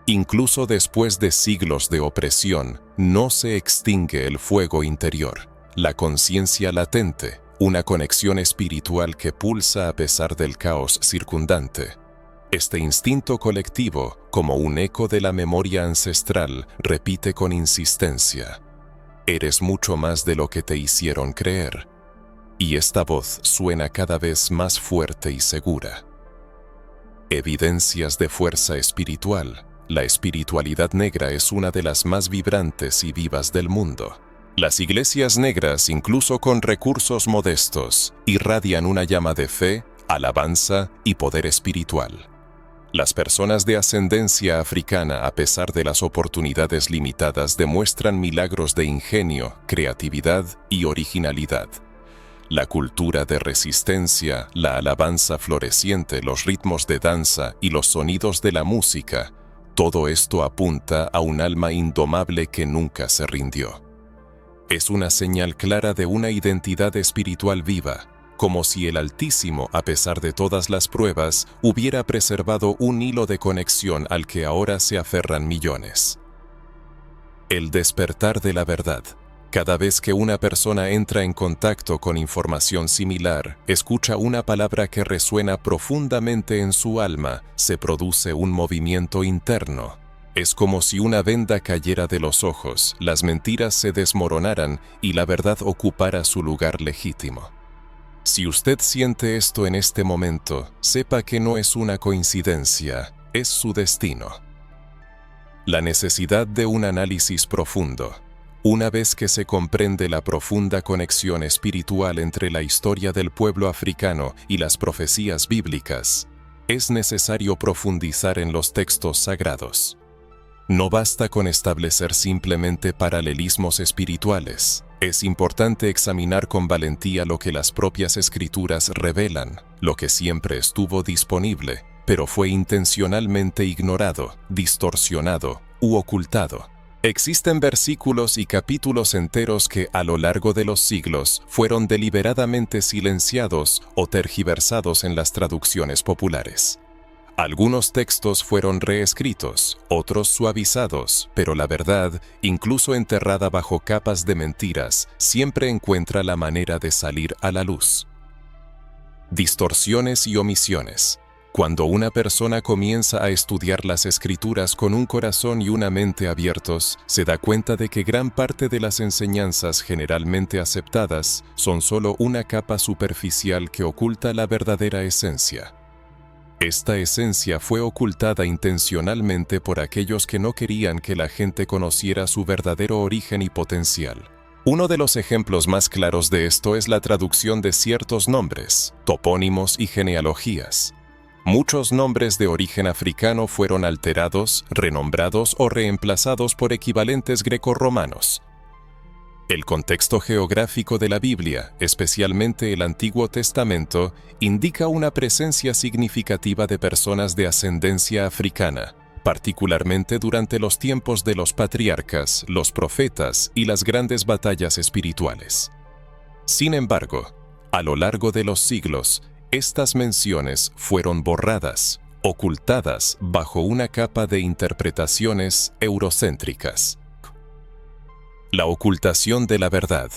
A: Incluso después de siglos de opresión, no se extingue el fuego interior, la conciencia latente, una conexión espiritual que pulsa a pesar del caos circundante. Este instinto colectivo, como un eco de la memoria ancestral, repite con insistencia: eres mucho más de lo que te hicieron creer. Y esta voz suena cada vez más fuerte y segura. Evidencias de fuerza espiritual. La espiritualidad negra es una de las más vibrantes y vivas del mundo. Las iglesias negras, incluso con recursos modestos, irradian una llama de fe, alabanza y poder espiritual. Las personas de ascendencia africana, a pesar de las oportunidades limitadas, demuestran milagros de ingenio, creatividad y originalidad. La cultura de resistencia, la alabanza floreciente, los ritmos de danza y los sonidos de la música, todo esto apunta a un alma indomable que nunca se rindió. Es una señal clara de una identidad espiritual viva, como si el Altísimo, a pesar de todas las pruebas, hubiera preservado un hilo de conexión al que ahora se aferran millones. El despertar de la verdad. Cada vez que una persona entra en contacto con información similar, escucha una palabra que resuena profundamente en su alma, se produce un movimiento interno. Es como si una venda cayera de los ojos, las mentiras se desmoronaran y la verdad ocupara su lugar legítimo. Si usted siente esto en este momento, sepa que no es una coincidencia, es su destino. La necesidad de un análisis profundo. Una vez que se comprende la profunda conexión espiritual entre la historia del pueblo africano y las profecías bíblicas, es necesario profundizar en los textos sagrados. No basta con establecer simplemente paralelismos espirituales. Es importante examinar con valentía lo que las propias escrituras revelan, lo que siempre estuvo disponible, pero fue intencionalmente ignorado, distorsionado u ocultado. Existen versículos y capítulos enteros que a lo largo de los siglos fueron deliberadamente silenciados o tergiversados en las traducciones populares. Algunos textos fueron reescritos, otros suavizados, pero la verdad, incluso enterrada bajo capas de mentiras, siempre encuentra la manera de salir a la luz. Distorsiones y omisiones. Cuando una persona comienza a estudiar las Escrituras con un corazón y una mente abiertos, se da cuenta de que gran parte de las enseñanzas generalmente aceptadas son solo una capa superficial que oculta la verdadera esencia. Esta esencia fue ocultada intencionalmente por aquellos que no querían que la gente conociera su verdadero origen y potencial. Uno de los ejemplos más claros de esto es la traducción de ciertos nombres, topónimos y genealogías. Muchos nombres de origen africano fueron alterados, renombrados o reemplazados por equivalentes grecorromanos. El contexto geográfico de la Biblia, especialmente el Antiguo Testamento, indica una presencia significativa de personas de ascendencia africana, particularmente durante los tiempos de los patriarcas, los profetas y las grandes batallas espirituales. Sin embargo, a lo largo de los siglos, estas menciones fueron borradas, ocultadas bajo una capa de interpretaciones eurocéntricas. La ocultación de la verdad.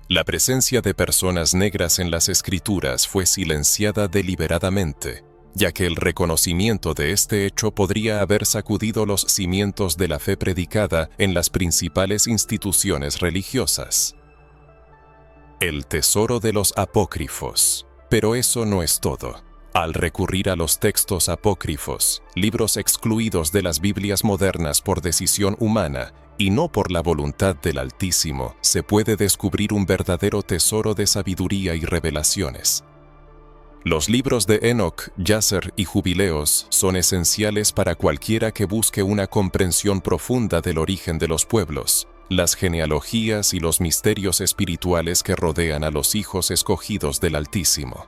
A: La presencia de personas negras en las Escrituras fue silenciada deliberadamente, ya que el reconocimiento de este hecho podría haber sacudido los cimientos de la fe predicada en las principales instituciones religiosas. El tesoro de los apócrifos. Pero eso no es todo. Al recurrir a los textos apócrifos, libros excluidos de las Biblias modernas por decisión humana y no por la voluntad del Altísimo, se puede descubrir un verdadero tesoro de sabiduría y revelaciones. Los libros de Enoc, Jasher y Jubileos son esenciales para cualquiera que busque una comprensión profunda del origen de los pueblos, las genealogías y los misterios espirituales que rodean a los hijos escogidos del Altísimo.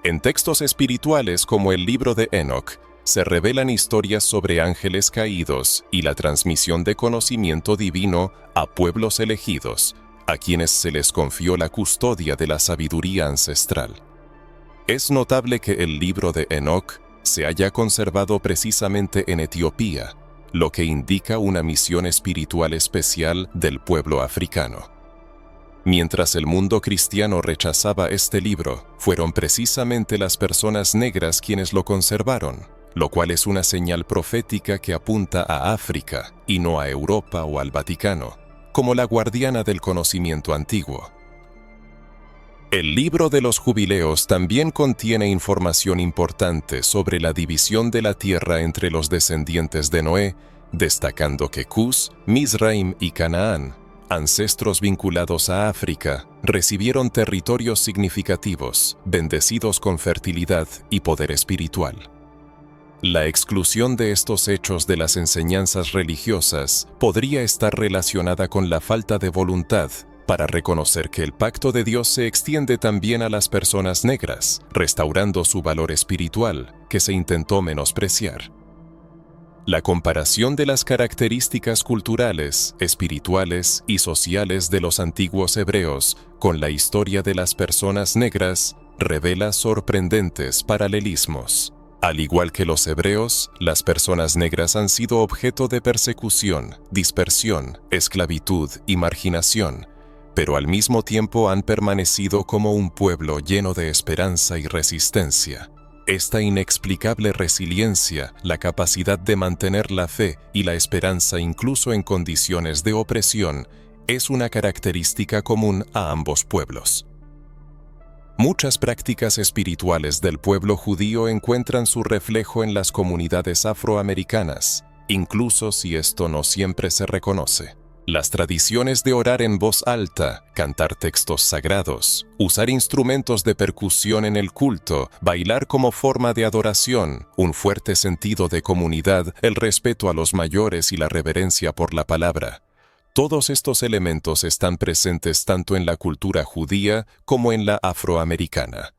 A: En textos espirituales como el libro de Enoc, se revelan historias sobre ángeles caídos y la transmisión de conocimiento divino a pueblos elegidos, a quienes se les confió la custodia de la sabiduría ancestral. Es notable que el libro de Enoc se haya conservado precisamente en Etiopía, lo que indica una misión espiritual especial del pueblo africano. Mientras el mundo cristiano rechazaba este libro, fueron precisamente las personas negras quienes lo conservaron, lo cual es una señal profética que apunta a África y no a Europa o al Vaticano, como la guardiana del conocimiento antiguo. El libro de los Jubileos también contiene información importante sobre la división de la tierra entre los descendientes de Noé, destacando que Cus, Mizraim y Canaán, ancestros vinculados a África, recibieron territorios significativos, bendecidos con fertilidad y poder espiritual. La exclusión de estos hechos de las enseñanzas religiosas podría estar relacionada con la falta de voluntad para reconocer que el pacto de Dios se extiende también a las personas negras, restaurando su valor espiritual, que se intentó menospreciar. La comparación de las características culturales, espirituales y sociales de los antiguos hebreos con la historia de las personas negras revela sorprendentes paralelismos. Al igual que los hebreos, las personas negras han sido objeto de persecución, dispersión, esclavitud y marginación, pero al mismo tiempo han permanecido como un pueblo lleno de esperanza y resistencia. Esta inexplicable resiliencia, la capacidad de mantener la fe y la esperanza incluso en condiciones de opresión, es una característica común a ambos pueblos. Muchas prácticas espirituales del pueblo judío encuentran su reflejo en las comunidades afroamericanas, incluso si esto no siempre se reconoce. Las tradiciones de orar en voz alta, cantar textos sagrados, usar instrumentos de percusión en el culto, bailar como forma de adoración, un fuerte sentido de comunidad, el respeto a los mayores y la reverencia por la palabra. Todos estos elementos están presentes tanto en la cultura judía como en la afroamericana.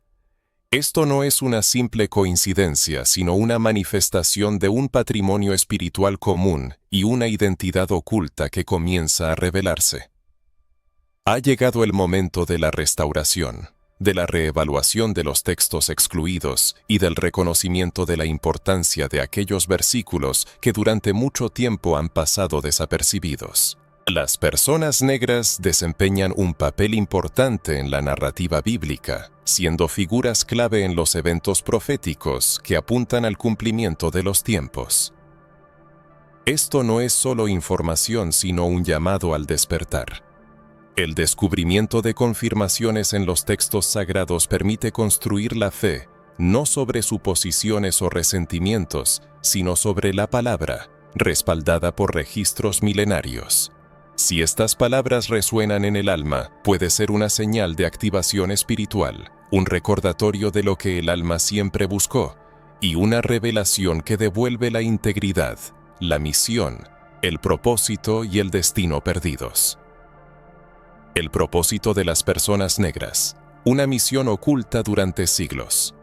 A: Esto no es una simple coincidencia, sino una manifestación de un patrimonio espiritual común y una identidad oculta que comienza a revelarse. Ha llegado el momento de la restauración, de la reevaluación de los textos excluidos y del reconocimiento de la importancia de aquellos versículos que durante mucho tiempo han pasado desapercibidos. Las personas negras desempeñan un papel importante en la narrativa bíblica, siendo figuras clave en los eventos proféticos que apuntan al cumplimiento de los tiempos. Esto no es solo información, sino un llamado al despertar. El descubrimiento de confirmaciones en los textos sagrados permite construir la fe, no sobre suposiciones o resentimientos, sino sobre la palabra, respaldada por registros milenarios. Si estas palabras resuenan en el alma, puede ser una señal de activación espiritual, un recordatorio de lo que el alma siempre buscó, y una revelación que devuelve la integridad, la misión, el propósito y el destino perdidos. El propósito de las personas negras, una misión oculta durante siglos.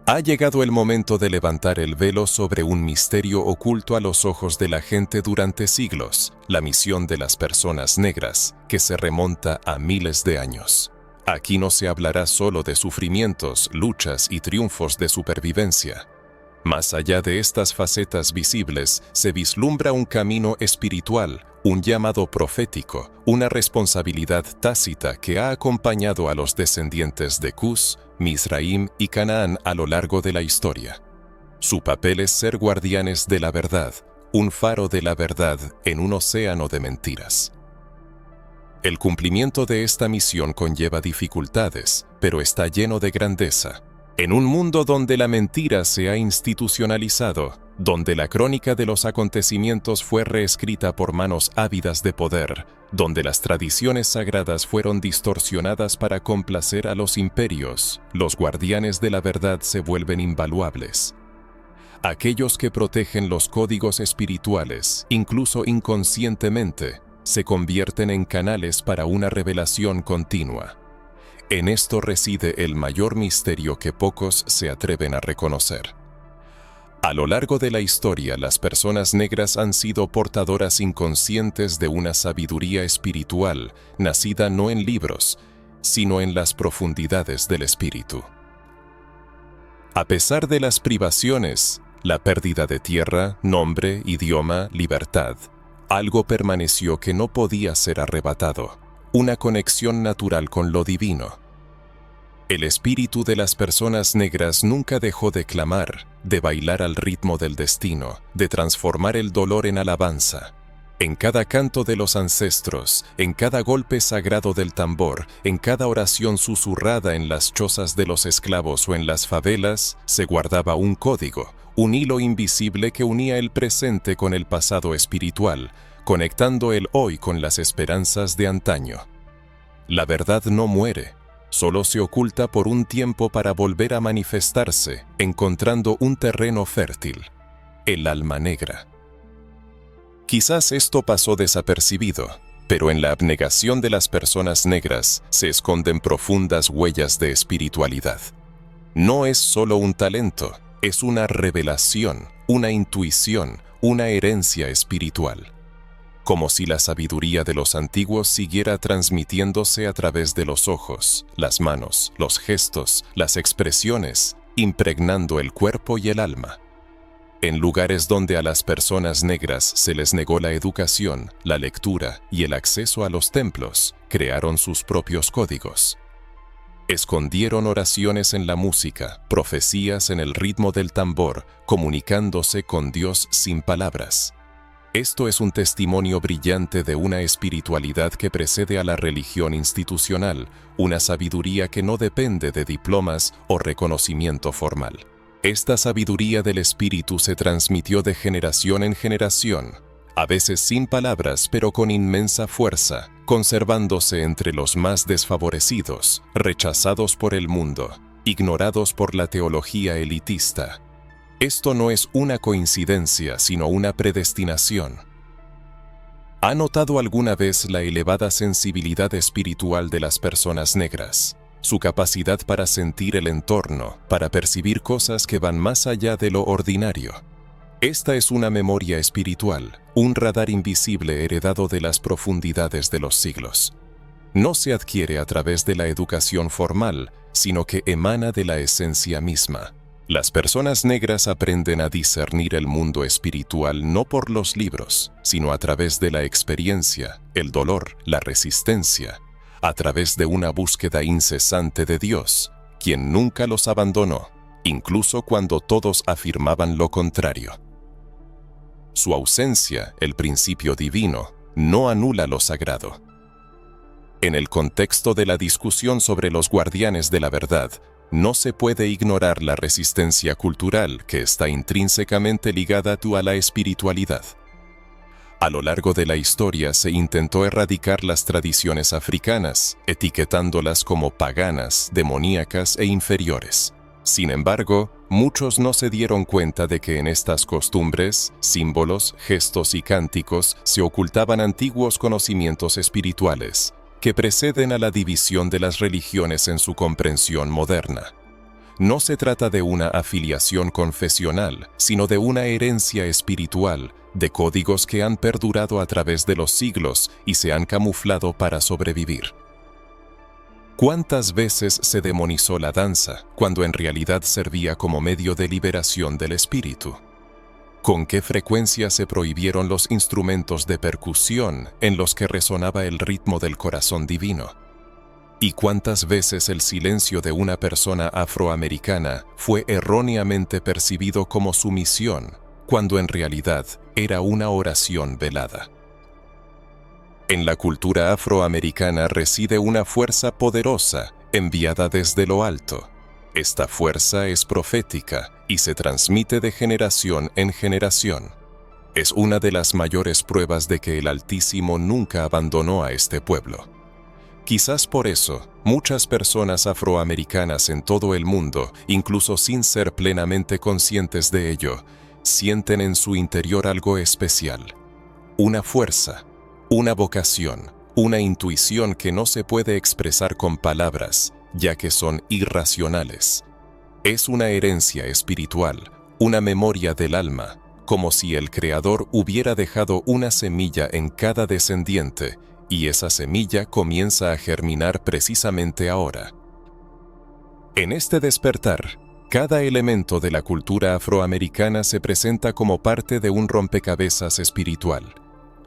A: Ha llegado el momento de levantar el velo sobre un misterio oculto a los ojos de la gente durante siglos, la misión de las personas negras, que se remonta a miles de años. Aquí no se hablará solo de sufrimientos, luchas y triunfos de supervivencia. Más allá de estas facetas visibles, se vislumbra un camino espiritual, un llamado profético, una responsabilidad tácita que ha acompañado a los descendientes de Cus, Mizraim y Canaán a lo largo de la historia. Su papel es ser guardianes de la verdad, un faro de la verdad en un océano de mentiras. El cumplimiento de esta misión conlleva dificultades, pero está lleno de grandeza. En un mundo donde la mentira se ha institucionalizado, donde la crónica de los acontecimientos fue reescrita por manos ávidas de poder, donde las tradiciones sagradas fueron distorsionadas para complacer a los imperios, los guardianes de la verdad se vuelven invaluables. Aquellos que protegen los códigos espirituales, incluso inconscientemente, se convierten en canales para una revelación continua. En esto reside el mayor misterio que pocos se atreven a reconocer. A lo largo de la historia, las personas negras han sido portadoras inconscientes de una sabiduría espiritual, nacida no en libros, sino en las profundidades del espíritu. A pesar de las privaciones, la pérdida de tierra, nombre, idioma, libertad, algo permaneció que no podía ser arrebatado. Una conexión natural con lo divino. El espíritu de las personas negras nunca dejó de clamar, de bailar al ritmo del destino, de transformar el dolor en alabanza. En cada canto de los ancestros, en cada golpe sagrado del tambor, en cada oración susurrada en las chozas de los esclavos o en las favelas, se guardaba un código, un hilo invisible que unía el presente con el pasado espiritual, conectando el hoy con las esperanzas de antaño. La verdad no muere, solo se oculta por un tiempo para volver a manifestarse, encontrando un terreno fértil, el alma negra. Quizás esto pasó desapercibido, pero en la abnegación de las personas negras se esconden profundas huellas de espiritualidad. No es solo un talento, es una revelación, una intuición, una herencia espiritual. Como si la sabiduría de los antiguos siguiera transmitiéndose a través de los ojos, las manos, los gestos, las expresiones, impregnando el cuerpo y el alma. En lugares donde a las personas negras se les negó la educación, la lectura y el acceso a los templos, crearon sus propios códigos. Escondieron oraciones en la música, profecías en el ritmo del tambor, comunicándose con Dios sin palabras. Esto es un testimonio brillante de una espiritualidad que precede a la religión institucional, una sabiduría que no depende de diplomas o reconocimiento formal. Esta sabiduría del espíritu se transmitió de generación en generación, a veces sin palabras pero con inmensa fuerza, conservándose entre los más desfavorecidos, rechazados por el mundo, ignorados por la teología elitista. Esto no es una coincidencia, sino una predestinación. ¿Ha notado alguna vez la elevada sensibilidad espiritual de las personas negras? Su capacidad para sentir el entorno, para percibir cosas que van más allá de lo ordinario. Esta es una memoria espiritual, un radar invisible heredado de las profundidades de los siglos. No se adquiere a través de la educación formal, sino que emana de la esencia misma. Las personas negras aprenden a discernir el mundo espiritual no por los libros, sino a través de la experiencia, el dolor, la resistencia, a través de una búsqueda incesante de Dios, quien nunca los abandonó, incluso cuando todos afirmaban lo contrario. Su ausencia, el principio divino, no anula lo sagrado. En el contexto de la discusión sobre los guardianes de la verdad, no se puede ignorar la resistencia cultural que está intrínsecamente ligada a la espiritualidad. A lo largo de la historia se intentó erradicar las tradiciones africanas, etiquetándolas como paganas, demoníacas e inferiores. Sin embargo, muchos no se dieron cuenta de que en estas costumbres, símbolos, gestos y cánticos se ocultaban antiguos conocimientos espirituales, que preceden a la división de las religiones en su comprensión moderna. No se trata de una afiliación confesional, sino de una herencia espiritual, de códigos que han perdurado a través de los siglos y se han camuflado para sobrevivir. ¿Cuántas veces se demonizó la danza, cuando en realidad servía como medio de liberación del espíritu? ¿Con qué frecuencia se prohibieron los instrumentos de percusión en los que resonaba el ritmo del corazón divino? ¿Y cuántas veces el silencio de una persona afroamericana fue erróneamente percibido como sumisión, cuando en realidad era una oración velada? En la cultura afroamericana reside una fuerza poderosa enviada desde lo alto. Esta fuerza es profética y se transmite de generación en generación. Es una de las mayores pruebas de que el Altísimo nunca abandonó a este pueblo. Quizás por eso, muchas personas afroamericanas en todo el mundo, incluso sin ser plenamente conscientes de ello, sienten en su interior algo especial. Una fuerza, una vocación, una intuición que no se puede expresar con palabras, ya que son irracionales. Es una herencia espiritual, una memoria del alma, como si el Creador hubiera dejado una semilla en cada descendiente, y esa semilla comienza a germinar precisamente ahora. En este despertar, cada elemento de la cultura afroamericana se presenta como parte de un rompecabezas espiritual.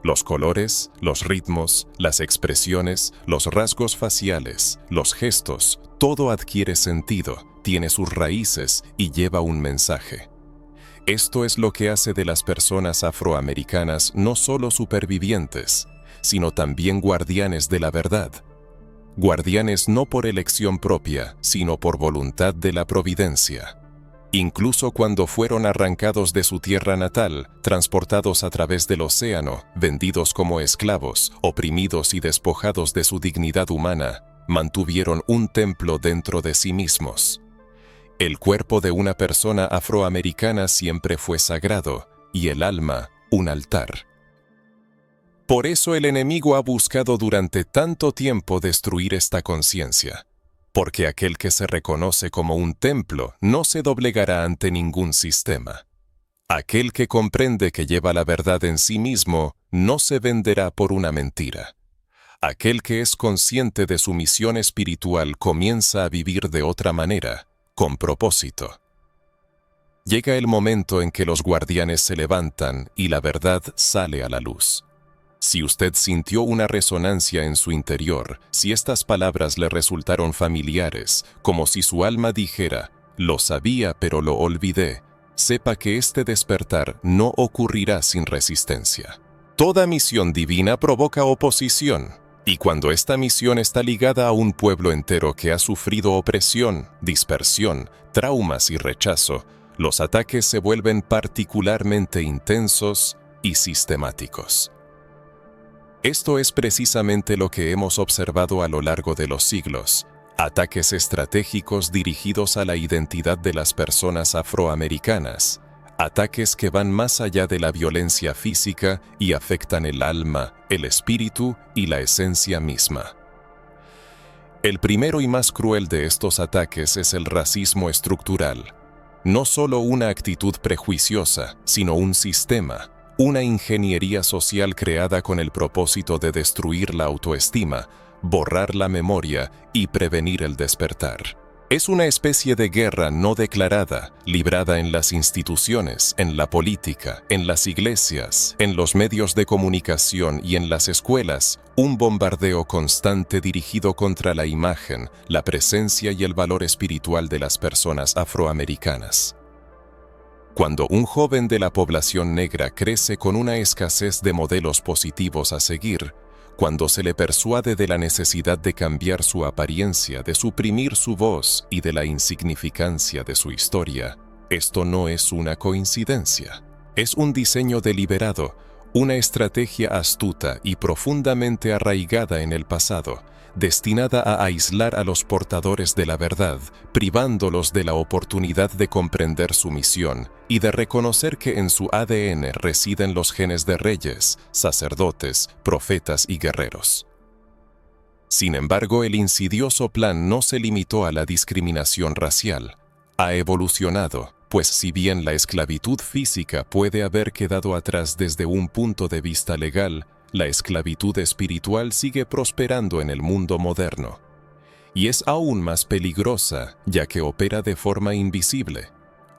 A: Los colores, los ritmos, las expresiones, los rasgos faciales, los gestos, todo adquiere sentido, tiene sus raíces y lleva un mensaje. Esto es lo que hace de las personas afroamericanas no solo supervivientes, sino también guardianes de la verdad. Guardianes no por elección propia, sino por voluntad de la providencia. Incluso cuando fueron arrancados de su tierra natal, transportados a través del océano, vendidos como esclavos, oprimidos y despojados de su dignidad humana, mantuvieron un templo dentro de sí mismos. El cuerpo de una persona afroamericana siempre fue sagrado, y el alma, un altar. Por eso el enemigo ha buscado durante tanto tiempo destruir esta conciencia, porque aquel que se reconoce como un templo no se doblegará ante ningún sistema. Aquel que comprende que lleva la verdad en sí mismo no se venderá por una mentira. Aquel que es consciente de su misión espiritual comienza a vivir de otra manera, con propósito. Llega el momento en que los guardianes se levantan y la verdad sale a la luz. Si usted sintió una resonancia en su interior, si estas palabras le resultaron familiares, como si su alma dijera, «Lo sabía, pero lo olvidé», sepa que este despertar no ocurrirá sin resistencia. Toda misión divina provoca oposición, y cuando esta misión está ligada a un pueblo entero que ha sufrido opresión, dispersión, traumas y rechazo, los ataques se vuelven particularmente intensos y sistemáticos. Esto es precisamente lo que hemos observado a lo largo de los siglos, ataques estratégicos dirigidos a la identidad de las personas afroamericanas, ataques que van más allá de la violencia física y afectan el alma, el espíritu y la esencia misma. El primero y más cruel de estos ataques es el racismo estructural. No solo una actitud prejuiciosa, sino un sistema, una ingeniería social creada con el propósito de destruir la autoestima, borrar la memoria y prevenir el despertar. Es una especie de guerra no declarada, librada en las instituciones, en la política, en las iglesias, en los medios de comunicación y en las escuelas, un bombardeo constante dirigido contra la imagen, la presencia y el valor espiritual de las personas afroamericanas. Cuando un joven de la población negra crece con una escasez de modelos positivos a seguir, cuando se le persuade de la necesidad de cambiar su apariencia, de suprimir su voz y de la insignificancia de su historia, esto no es una coincidencia. Es un diseño deliberado, una estrategia astuta y profundamente arraigada en el pasado, destinada a aislar a los portadores de la verdad, privándolos de la oportunidad de comprender su misión y de reconocer que en su ADN residen los genes de reyes, sacerdotes, profetas y guerreros. Sin embargo, el insidioso plan no se limitó a la discriminación racial. Ha evolucionado, pues si bien la esclavitud física puede haber quedado atrás desde un punto de vista legal, la esclavitud espiritual sigue prosperando en el mundo moderno. Y es aún más peligrosa, ya que opera de forma invisible.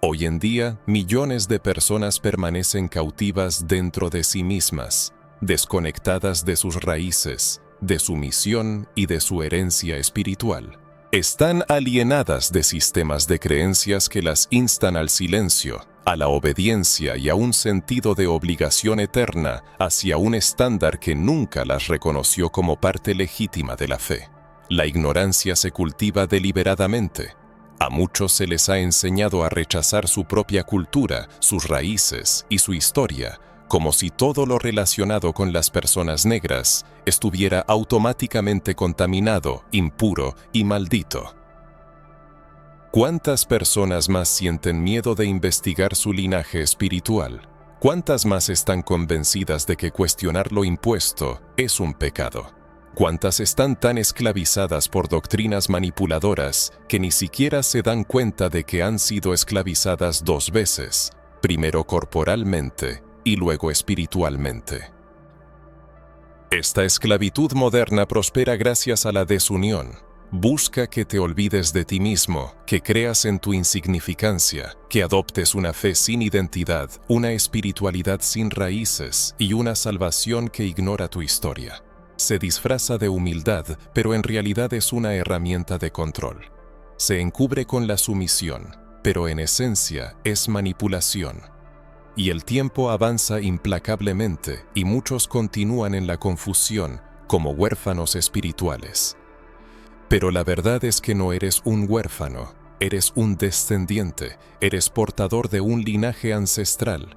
A: Hoy en día, millones de personas permanecen cautivas dentro de sí mismas, desconectadas de sus raíces, de su misión y de su herencia espiritual. Están alienadas de sistemas de creencias que las instan al silencio, a la obediencia y a un sentido de obligación eterna hacia un estándar que nunca las reconoció como parte legítima de la fe. La ignorancia se cultiva deliberadamente. A muchos se les ha enseñado a rechazar su propia cultura, sus raíces y su historia, como si todo lo relacionado con las personas negras estuviera automáticamente contaminado, impuro y maldito. ¿Cuántas personas más sienten miedo de investigar su linaje espiritual? ¿Cuántas más están convencidas de que cuestionar lo impuesto es un pecado? ¿Cuántas están tan esclavizadas por doctrinas manipuladoras que ni siquiera se dan cuenta de que han sido esclavizadas dos veces, primero corporalmente y luego espiritualmente? Esta esclavitud moderna prospera gracias a la desunión. Busca que te olvides de ti mismo, que creas en tu insignificancia, que adoptes una fe sin identidad, una espiritualidad sin raíces y una salvación que ignora tu historia. Se disfraza de humildad, pero en realidad es una herramienta de control. Se encubre con la sumisión, pero en esencia es manipulación. Y el tiempo avanza implacablemente y muchos continúan en la confusión como huérfanos espirituales. Pero la verdad es que no eres un huérfano, eres un descendiente, eres portador de un linaje ancestral.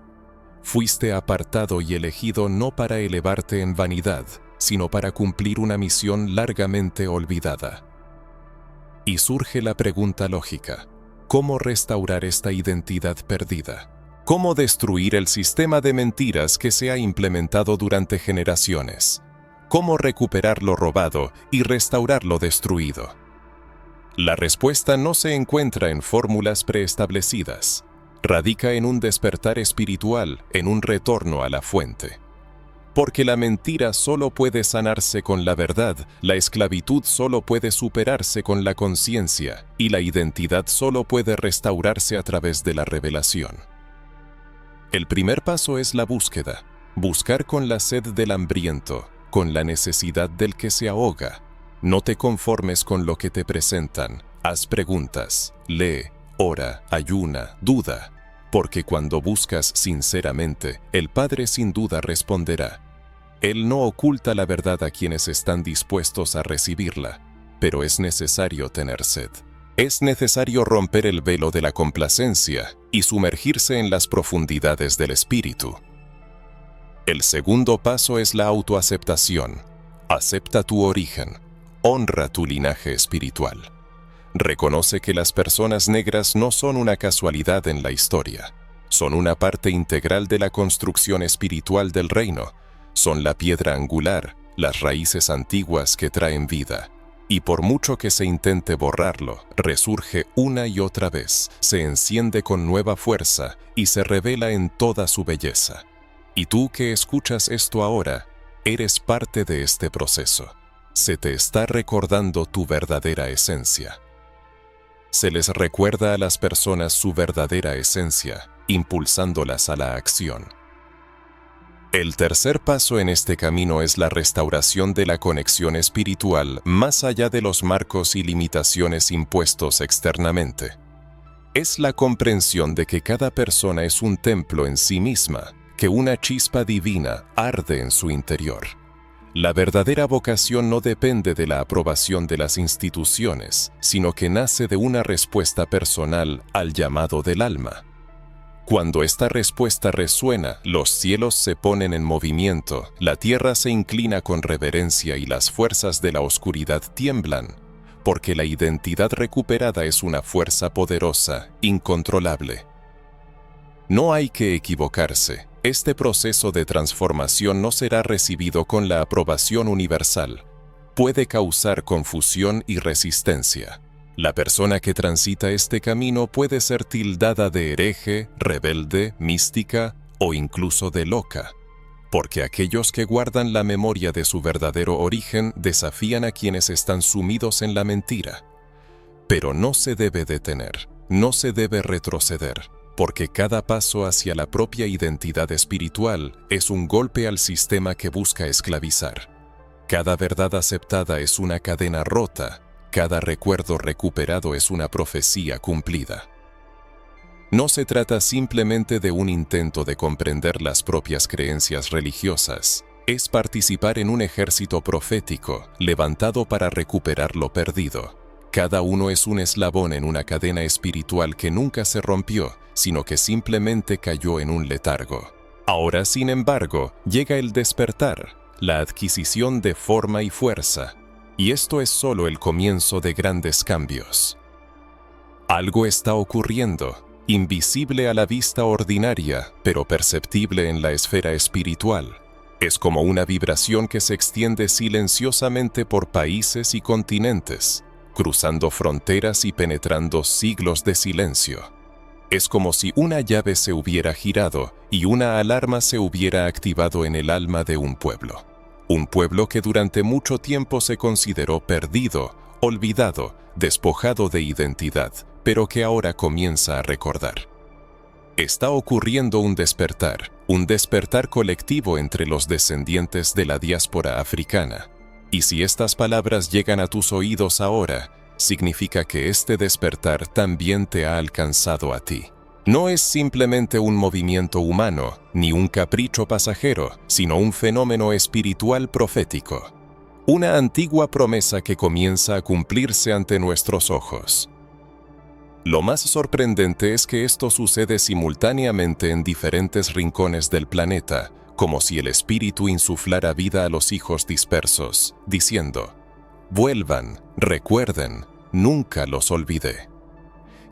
A: Fuiste apartado y elegido no para elevarte en vanidad, sino para cumplir una misión largamente olvidada. Y surge la pregunta lógica: ¿cómo restaurar esta identidad perdida? ¿Cómo destruir el sistema de mentiras que se ha implementado durante generaciones? ¿Cómo recuperar lo robado y restaurar lo destruido? La respuesta no se encuentra en fórmulas preestablecidas. Radica en un despertar espiritual, en un retorno a la fuente. Porque la mentira solo puede sanarse con la verdad, la esclavitud solo puede superarse con la conciencia, y la identidad solo puede restaurarse a través de la revelación. El primer paso es la búsqueda, buscar con la sed del hambriento, con la necesidad del que se ahoga. No te conformes con lo que te presentan, haz preguntas, lee, ora, ayuna, duda, porque cuando buscas sinceramente, el Padre sin duda responderá. Él no oculta la verdad a quienes están dispuestos a recibirla, pero es necesario tener sed. Es necesario romper el velo de la complacencia y sumergirse en las profundidades del espíritu. El segundo paso es la autoaceptación. Acepta tu origen, honra tu linaje espiritual. Reconoce que las personas negras no son una casualidad en la historia. Son una parte integral de la construcción espiritual del reino. Son la piedra angular, las raíces antiguas que traen vida. Y por mucho que se intente borrarlo, resurge una y otra vez, se enciende con nueva fuerza y se revela en toda su belleza. Y tú que escuchas esto ahora, eres parte de este proceso. Se te está recordando tu verdadera esencia. Se les recuerda a las personas su verdadera esencia, impulsándolas a la acción. El tercer paso en este camino es la restauración de la conexión espiritual más allá de los marcos y limitaciones impuestos externamente. Es la comprensión de que cada persona es un templo en sí misma, que una chispa divina arde en su interior. La verdadera vocación no depende de la aprobación de las instituciones, sino que nace de una respuesta personal al llamado del alma. Cuando esta respuesta resuena, los cielos se ponen en movimiento, la tierra se inclina con reverencia y las fuerzas de la oscuridad tiemblan, porque la identidad recuperada es una fuerza poderosa, incontrolable. No hay que equivocarse. Este proceso de transformación no será recibido con la aprobación universal. Puede causar confusión y resistencia. La persona que transita este camino puede ser tildada de hereje, rebelde, mística o incluso de loca, porque aquellos que guardan la memoria de su verdadero origen desafían a quienes están sumidos en la mentira. Pero no se debe detener, no se debe retroceder, porque cada paso hacia la propia identidad espiritual es un golpe al sistema que busca esclavizar. Cada verdad aceptada es una cadena rota, cada recuerdo recuperado es una profecía cumplida. No se trata simplemente de un intento de comprender las propias creencias religiosas, es participar en un ejército profético levantado para recuperar lo perdido. Cada uno es un eslabón en una cadena espiritual que nunca se rompió, sino que simplemente cayó en un letargo. Ahora, sin embargo, llega el despertar, la adquisición de forma y fuerza, y esto es solo el comienzo de grandes cambios. Algo está ocurriendo, invisible a la vista ordinaria, pero perceptible en la esfera espiritual. Es como una vibración que se extiende silenciosamente por países y continentes, cruzando fronteras y penetrando siglos de silencio. Es como si una llave se hubiera girado y una alarma se hubiera activado en el alma de un pueblo. Un pueblo que durante mucho tiempo se consideró perdido, olvidado, despojado de identidad, pero que ahora comienza a recordar. Está ocurriendo un despertar colectivo entre los descendientes de la diáspora africana. Y si estas palabras llegan a tus oídos ahora, significa que este despertar también te ha alcanzado a ti. No es simplemente un movimiento humano, ni un capricho pasajero, sino un fenómeno espiritual profético. Una antigua promesa que comienza a cumplirse ante nuestros ojos. Lo más sorprendente es que esto sucede simultáneamente en diferentes rincones del planeta, como si el espíritu insuflara vida a los hijos dispersos, diciendo: vuelvan, recuerden, nunca los olvidé.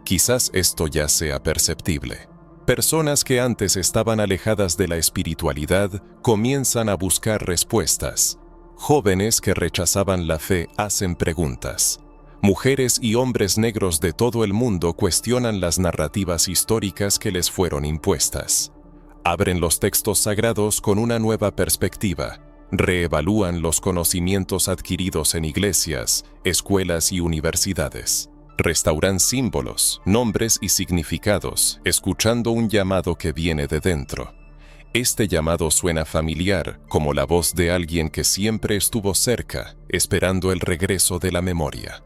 A: Quizás esto ya sea perceptible. Personas que antes estaban alejadas de la espiritualidad comienzan a buscar respuestas. Jóvenes que rechazaban la fe hacen preguntas. Mujeres y hombres negros de todo el mundo cuestionan las narrativas históricas que les fueron impuestas. Abren los textos sagrados con una nueva perspectiva. Reevalúan los conocimientos adquiridos en iglesias, escuelas y universidades. Restauran símbolos, nombres y significados, escuchando un llamado que viene de dentro. Este llamado suena familiar, como la voz de alguien que siempre estuvo cerca, esperando el regreso de la memoria.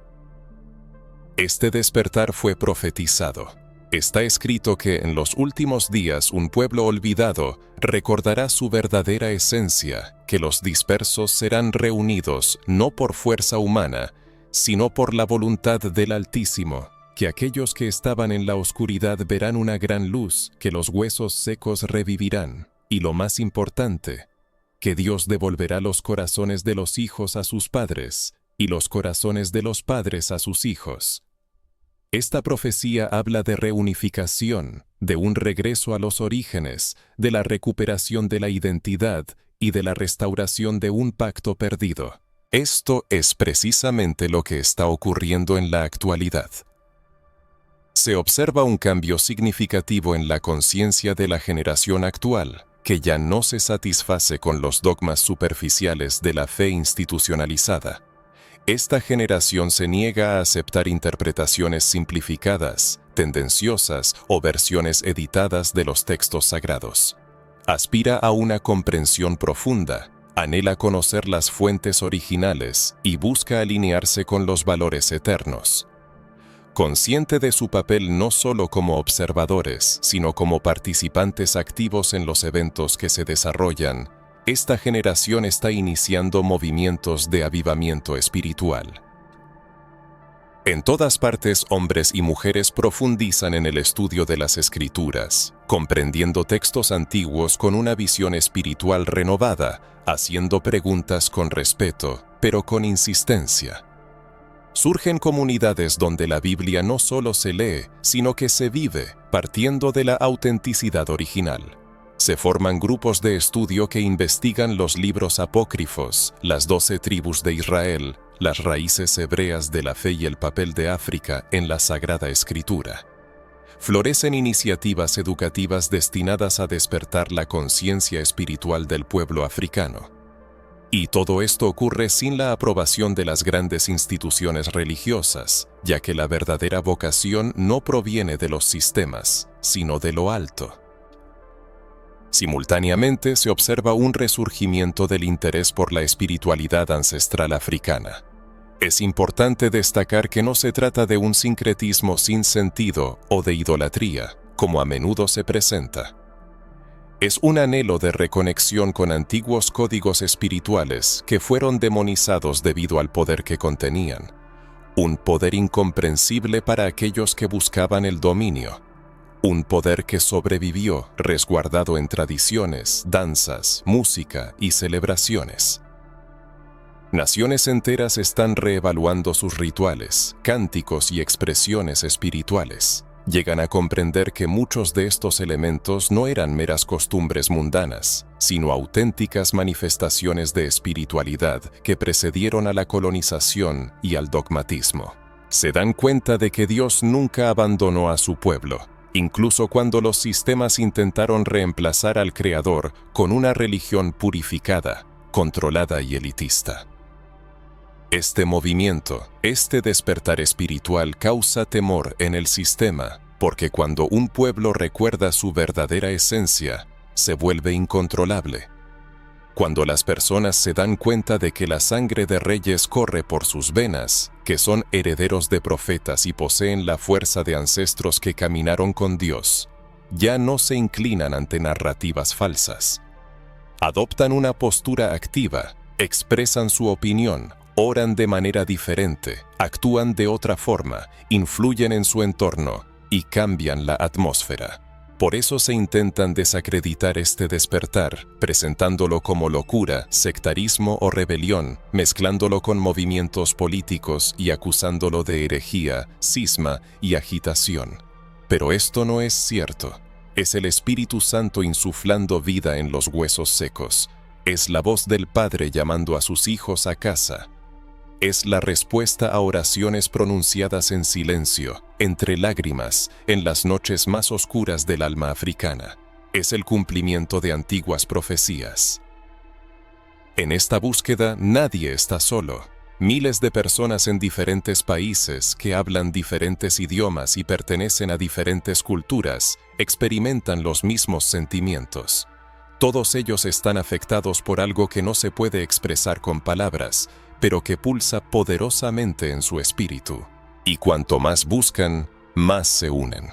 A: Este despertar fue profetizado. Está escrito que en los últimos días un pueblo olvidado recordará su verdadera esencia, que los dispersos serán reunidos no por fuerza humana, sino por la voluntad del Altísimo, que aquellos que estaban en la oscuridad verán una gran luz, que los huesos secos revivirán, y lo más importante, que Dios devolverá los corazones de los hijos a sus padres, y los corazones de los padres a sus hijos. Esta profecía habla de reunificación, de un regreso a los orígenes, de la recuperación de la identidad y de la restauración de un pacto perdido. Esto es precisamente lo que está ocurriendo en la actualidad. Se observa un cambio significativo en la conciencia de la generación actual, que ya no se satisface con los dogmas superficiales de la fe institucionalizada. Esta generación se niega a aceptar interpretaciones simplificadas, tendenciosas o versiones editadas de los textos sagrados. Aspira a una comprensión profunda, anhela conocer las fuentes originales y busca alinearse con los valores eternos. Consciente de su papel no solo como observadores, sino como participantes activos en los eventos que se desarrollan, esta generación está iniciando movimientos de avivamiento espiritual. En todas partes, hombres y mujeres profundizan en el estudio de las Escrituras, comprendiendo textos antiguos con una visión espiritual renovada, haciendo preguntas con respeto, pero con insistencia. Surgen comunidades donde la Biblia no solo se lee, sino que se vive, partiendo de la autenticidad original. Se forman grupos de estudio que investigan los libros apócrifos, las 12 tribus de Israel, las raíces hebreas de la fe y el papel de África en la Sagrada Escritura. Florecen iniciativas educativas destinadas a despertar la conciencia espiritual del pueblo africano. Y todo esto ocurre sin la aprobación de las grandes instituciones religiosas, ya que la verdadera vocación no proviene de los sistemas, sino de lo alto. Simultáneamente se observa un resurgimiento del interés por la espiritualidad ancestral africana. Es importante destacar que no se trata de un sincretismo sin sentido o de idolatría, como a menudo se presenta. Es un anhelo de reconexión con antiguos códigos espirituales que fueron demonizados debido al poder que contenían, un poder incomprensible para aquellos que buscaban el dominio. Un poder que sobrevivió resguardado en tradiciones, danzas, música y celebraciones. Naciones enteras están reevaluando sus rituales, cánticos y expresiones espirituales. Llegan a comprender que muchos de estos elementos no eran meras costumbres mundanas, sino auténticas manifestaciones de espiritualidad que precedieron a la colonización y al dogmatismo. Se dan cuenta de que Dios nunca abandonó a su pueblo, incluso cuando los sistemas intentaron reemplazar al Creador con una religión purificada, controlada y elitista. Este movimiento, este despertar espiritual causa temor en el sistema, porque cuando un pueblo recuerda su verdadera esencia, se vuelve incontrolable. Cuando las personas se dan cuenta de que la sangre de reyes corre por sus venas, que son herederos de profetas y poseen la fuerza de ancestros que caminaron con Dios, ya no se inclinan ante narrativas falsas. Adoptan una postura activa, expresan su opinión, oran de manera diferente, actúan de otra forma, influyen en su entorno y cambian la atmósfera. Por eso se intentan desacreditar este despertar, presentándolo como locura, sectarismo o rebelión, mezclándolo con movimientos políticos y acusándolo de herejía, cisma y agitación. Pero esto no es cierto. Es el Espíritu Santo insuflando vida en los huesos secos. Es la voz del Padre llamando a sus hijos a casa. Es la respuesta a oraciones pronunciadas en silencio, entre lágrimas, en las noches más oscuras del alma africana. Es el cumplimiento de antiguas profecías. En esta búsqueda nadie está solo. Miles de personas en diferentes países que hablan diferentes idiomas y pertenecen a diferentes culturas experimentan los mismos sentimientos. Todos ellos están afectados por algo que no se puede expresar con palabras, pero que pulsa poderosamente en su espíritu. Y cuanto más buscan, más se unen.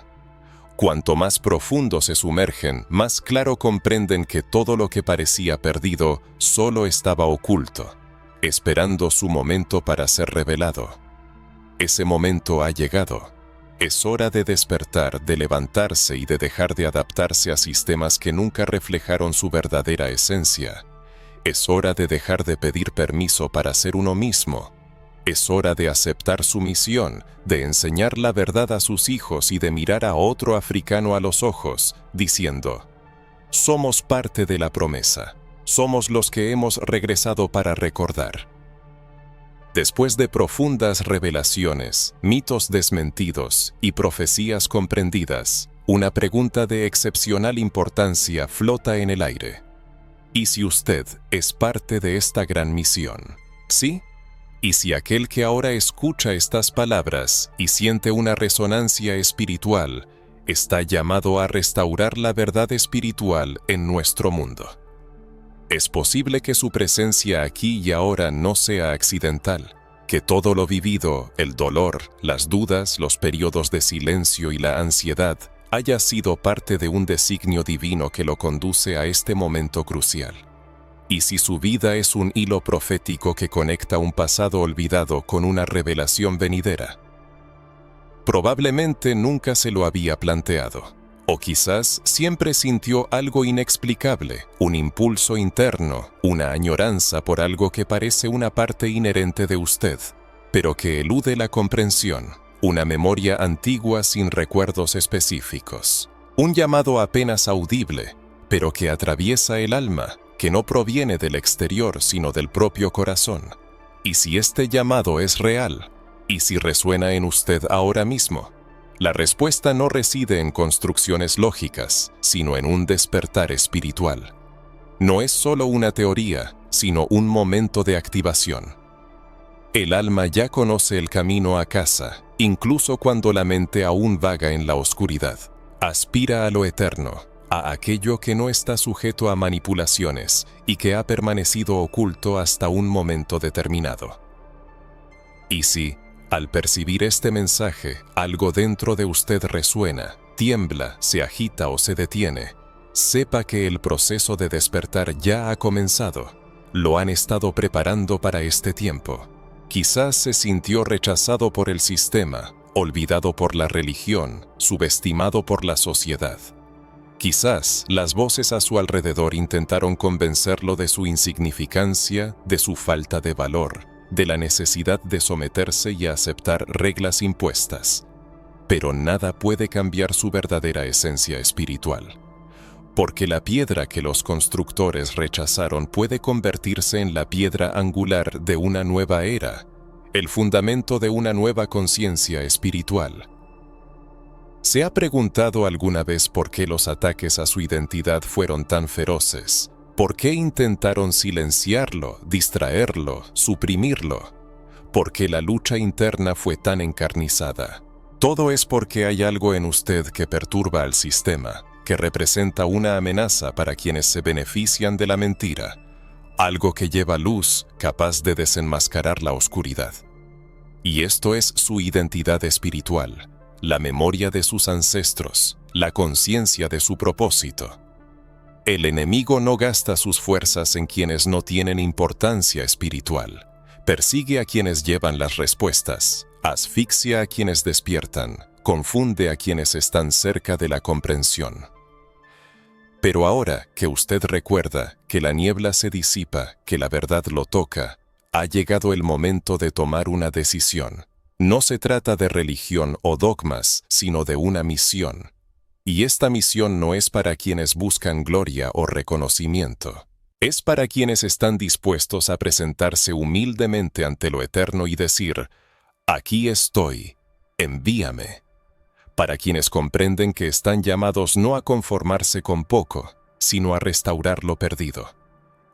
A: Cuanto más profundo se sumergen, más claro comprenden que todo lo que parecía perdido solo estaba oculto, esperando su momento para ser revelado. Ese momento ha llegado. Es hora de despertar, de levantarse y de dejar de adaptarse a sistemas que nunca reflejaron su verdadera esencia. Es hora de dejar de pedir permiso para ser uno mismo. Es hora de aceptar su misión, de enseñar la verdad a sus hijos y de mirar a otro africano a los ojos, diciendo: somos parte de la promesa. Somos los que hemos regresado para recordar. Después de profundas revelaciones, mitos desmentidos y profecías comprendidas, una pregunta de excepcional importancia flota en el aire. ¿Y si usted es parte de esta gran misión? ¿Sí? ¿Y si aquel que ahora escucha estas palabras y siente una resonancia espiritual está llamado a restaurar la verdad espiritual en nuestro mundo? Es posible que su presencia aquí y ahora no sea accidental, que todo lo vivido, el dolor, las dudas, los periodos de silencio y la ansiedad haya sido parte de un designio divino que lo conduce a este momento crucial. ¿Y si su vida es un hilo profético que conecta un pasado olvidado con una revelación venidera? Probablemente nunca se lo había planteado. O quizás siempre sintió algo inexplicable, un impulso interno, una añoranza por algo que parece una parte inherente de usted, pero que elude la comprensión, una memoria antigua sin recuerdos específicos. Un llamado apenas audible, pero que atraviesa el alma, que no proviene del exterior sino del propio corazón. Y si este llamado es real, y si resuena en usted ahora mismo, la respuesta no reside en construcciones lógicas, sino en un despertar espiritual. No es solo una teoría, sino un momento de activación. El alma ya conoce el camino a casa, incluso cuando la mente aún vaga en la oscuridad. Aspira a lo eterno, a aquello que no está sujeto a manipulaciones y que ha permanecido oculto hasta un momento determinado. Y si, al percibir este mensaje, algo dentro de usted resuena, tiembla, se agita o se detiene, sepa que el proceso de despertar ya ha comenzado. Lo han estado preparando para este tiempo. Quizás se sintió rechazado por el sistema, olvidado por la religión, subestimado por la sociedad. Quizás las voces a su alrededor intentaron convencerlo de su insignificancia, de su falta de valor, de la necesidad de someterse y aceptar reglas impuestas. Pero nada puede cambiar su verdadera esencia espiritual. Porque la piedra que los constructores rechazaron puede convertirse en la piedra angular de una nueva era, el fundamento de una nueva conciencia espiritual. ¿Se ha preguntado alguna vez por qué los ataques a su identidad fueron tan feroces? ¿Por qué intentaron silenciarlo, distraerlo, suprimirlo? ¿Por qué la lucha interna fue tan encarnizada? Todo es porque hay algo en usted que perturba al sistema, que representa una amenaza para quienes se benefician de la mentira, algo que lleva luz capaz de desenmascarar la oscuridad. Y esto es su identidad espiritual, la memoria de sus ancestros, la conciencia de su propósito. El enemigo no gasta sus fuerzas en quienes no tienen importancia espiritual. Persigue a quienes llevan las respuestas, asfixia a quienes despiertan, confunde a quienes están cerca de la comprensión. Pero ahora que usted recuerda que la niebla se disipa, que la verdad lo toca, ha llegado el momento de tomar una decisión. No se trata de religión o dogmas, sino de una misión. Y esta misión no es para quienes buscan gloria o reconocimiento. Es para quienes están dispuestos a presentarse humildemente ante lo eterno y decir, «Aquí estoy, envíame». Para quienes comprenden que están llamados no a conformarse con poco, sino a restaurar lo perdido.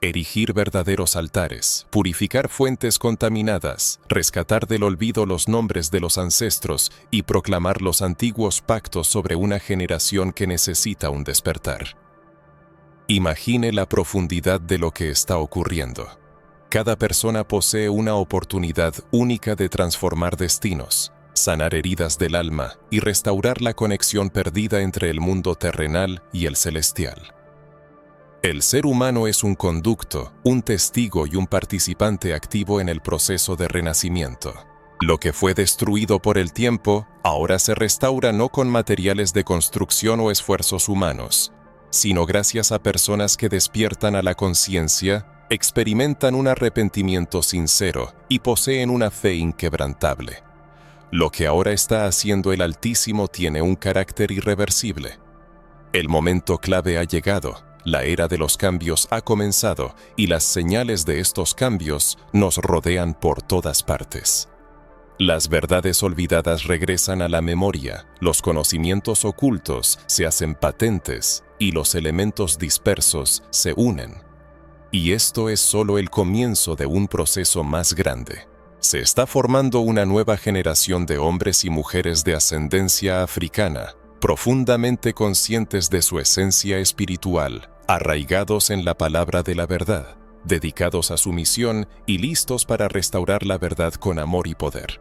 A: Erigir verdaderos altares, purificar fuentes contaminadas, rescatar del olvido los nombres de los ancestros y proclamar los antiguos pactos sobre una generación que necesita un despertar. Imagine la profundidad de lo que está ocurriendo. Cada persona posee una oportunidad única de transformar destinos, sanar heridas del alma y restaurar la conexión perdida entre el mundo terrenal y el celestial. El ser humano es un conducto, un testigo y un participante activo en el proceso de renacimiento. Lo que fue destruido por el tiempo, ahora se restaura no con materiales de construcción o esfuerzos humanos, sino gracias a personas que despiertan a la conciencia, experimentan un arrepentimiento sincero y poseen una fe inquebrantable. Lo que ahora está haciendo el Altísimo tiene un carácter irreversible. El momento clave ha llegado. La era de los cambios ha comenzado y las señales de estos cambios nos rodean por todas partes. Las verdades olvidadas regresan a la memoria, los conocimientos ocultos se hacen patentes y los elementos dispersos se unen. Y esto es solo el comienzo de un proceso más grande. Se está formando una nueva generación de hombres y mujeres de ascendencia africana, profundamente conscientes de su esencia espiritual, arraigados en la palabra de la verdad, dedicados a su misión y listos para restaurar la verdad con amor y poder.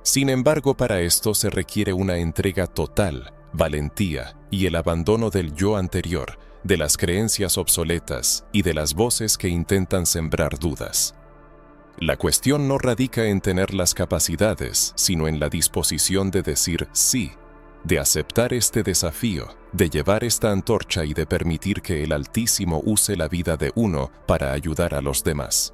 A: Sin embargo, para esto se requiere una entrega total, valentía y el abandono del yo anterior, de las creencias obsoletas y de las voces que intentan sembrar dudas. La cuestión no radica en tener las capacidades, sino en la disposición de decir sí, de aceptar este desafío, de llevar esta antorcha y de permitir que el Altísimo use la vida de uno para ayudar a los demás.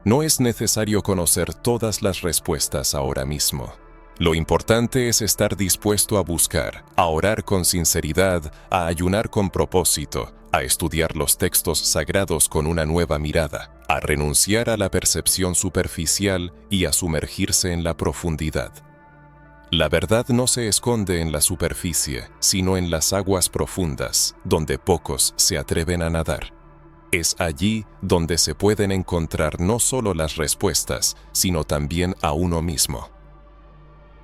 A: No es necesario conocer todas las respuestas ahora mismo. Lo importante es estar dispuesto a buscar, a orar con sinceridad, a ayunar con propósito, a estudiar los textos sagrados con una nueva mirada, a renunciar a la percepción superficial y a sumergirse en la profundidad. La verdad no se esconde en la superficie, sino en las aguas profundas, donde pocos se atreven a nadar. Es allí donde se pueden encontrar no solo las respuestas, sino también a uno mismo.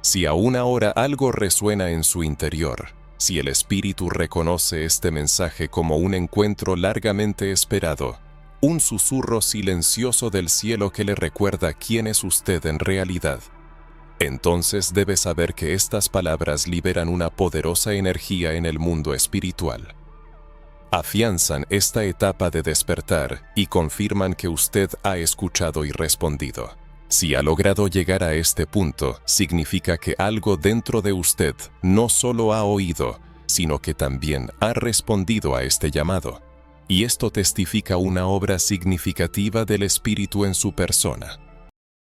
A: Si aún ahora algo resuena en su interior, si el espíritu reconoce este mensaje como un encuentro largamente esperado, un susurro silencioso del cielo que le recuerda quién es usted en realidad, entonces debe saber que estas palabras liberan una poderosa energía en el mundo espiritual. Afianzan esta etapa de despertar y confirman que usted ha escuchado y respondido. Si ha logrado llegar a este punto, significa que algo dentro de usted no solo ha oído, sino que también ha respondido a este llamado. Y esto testifica una obra significativa del Espíritu en su persona.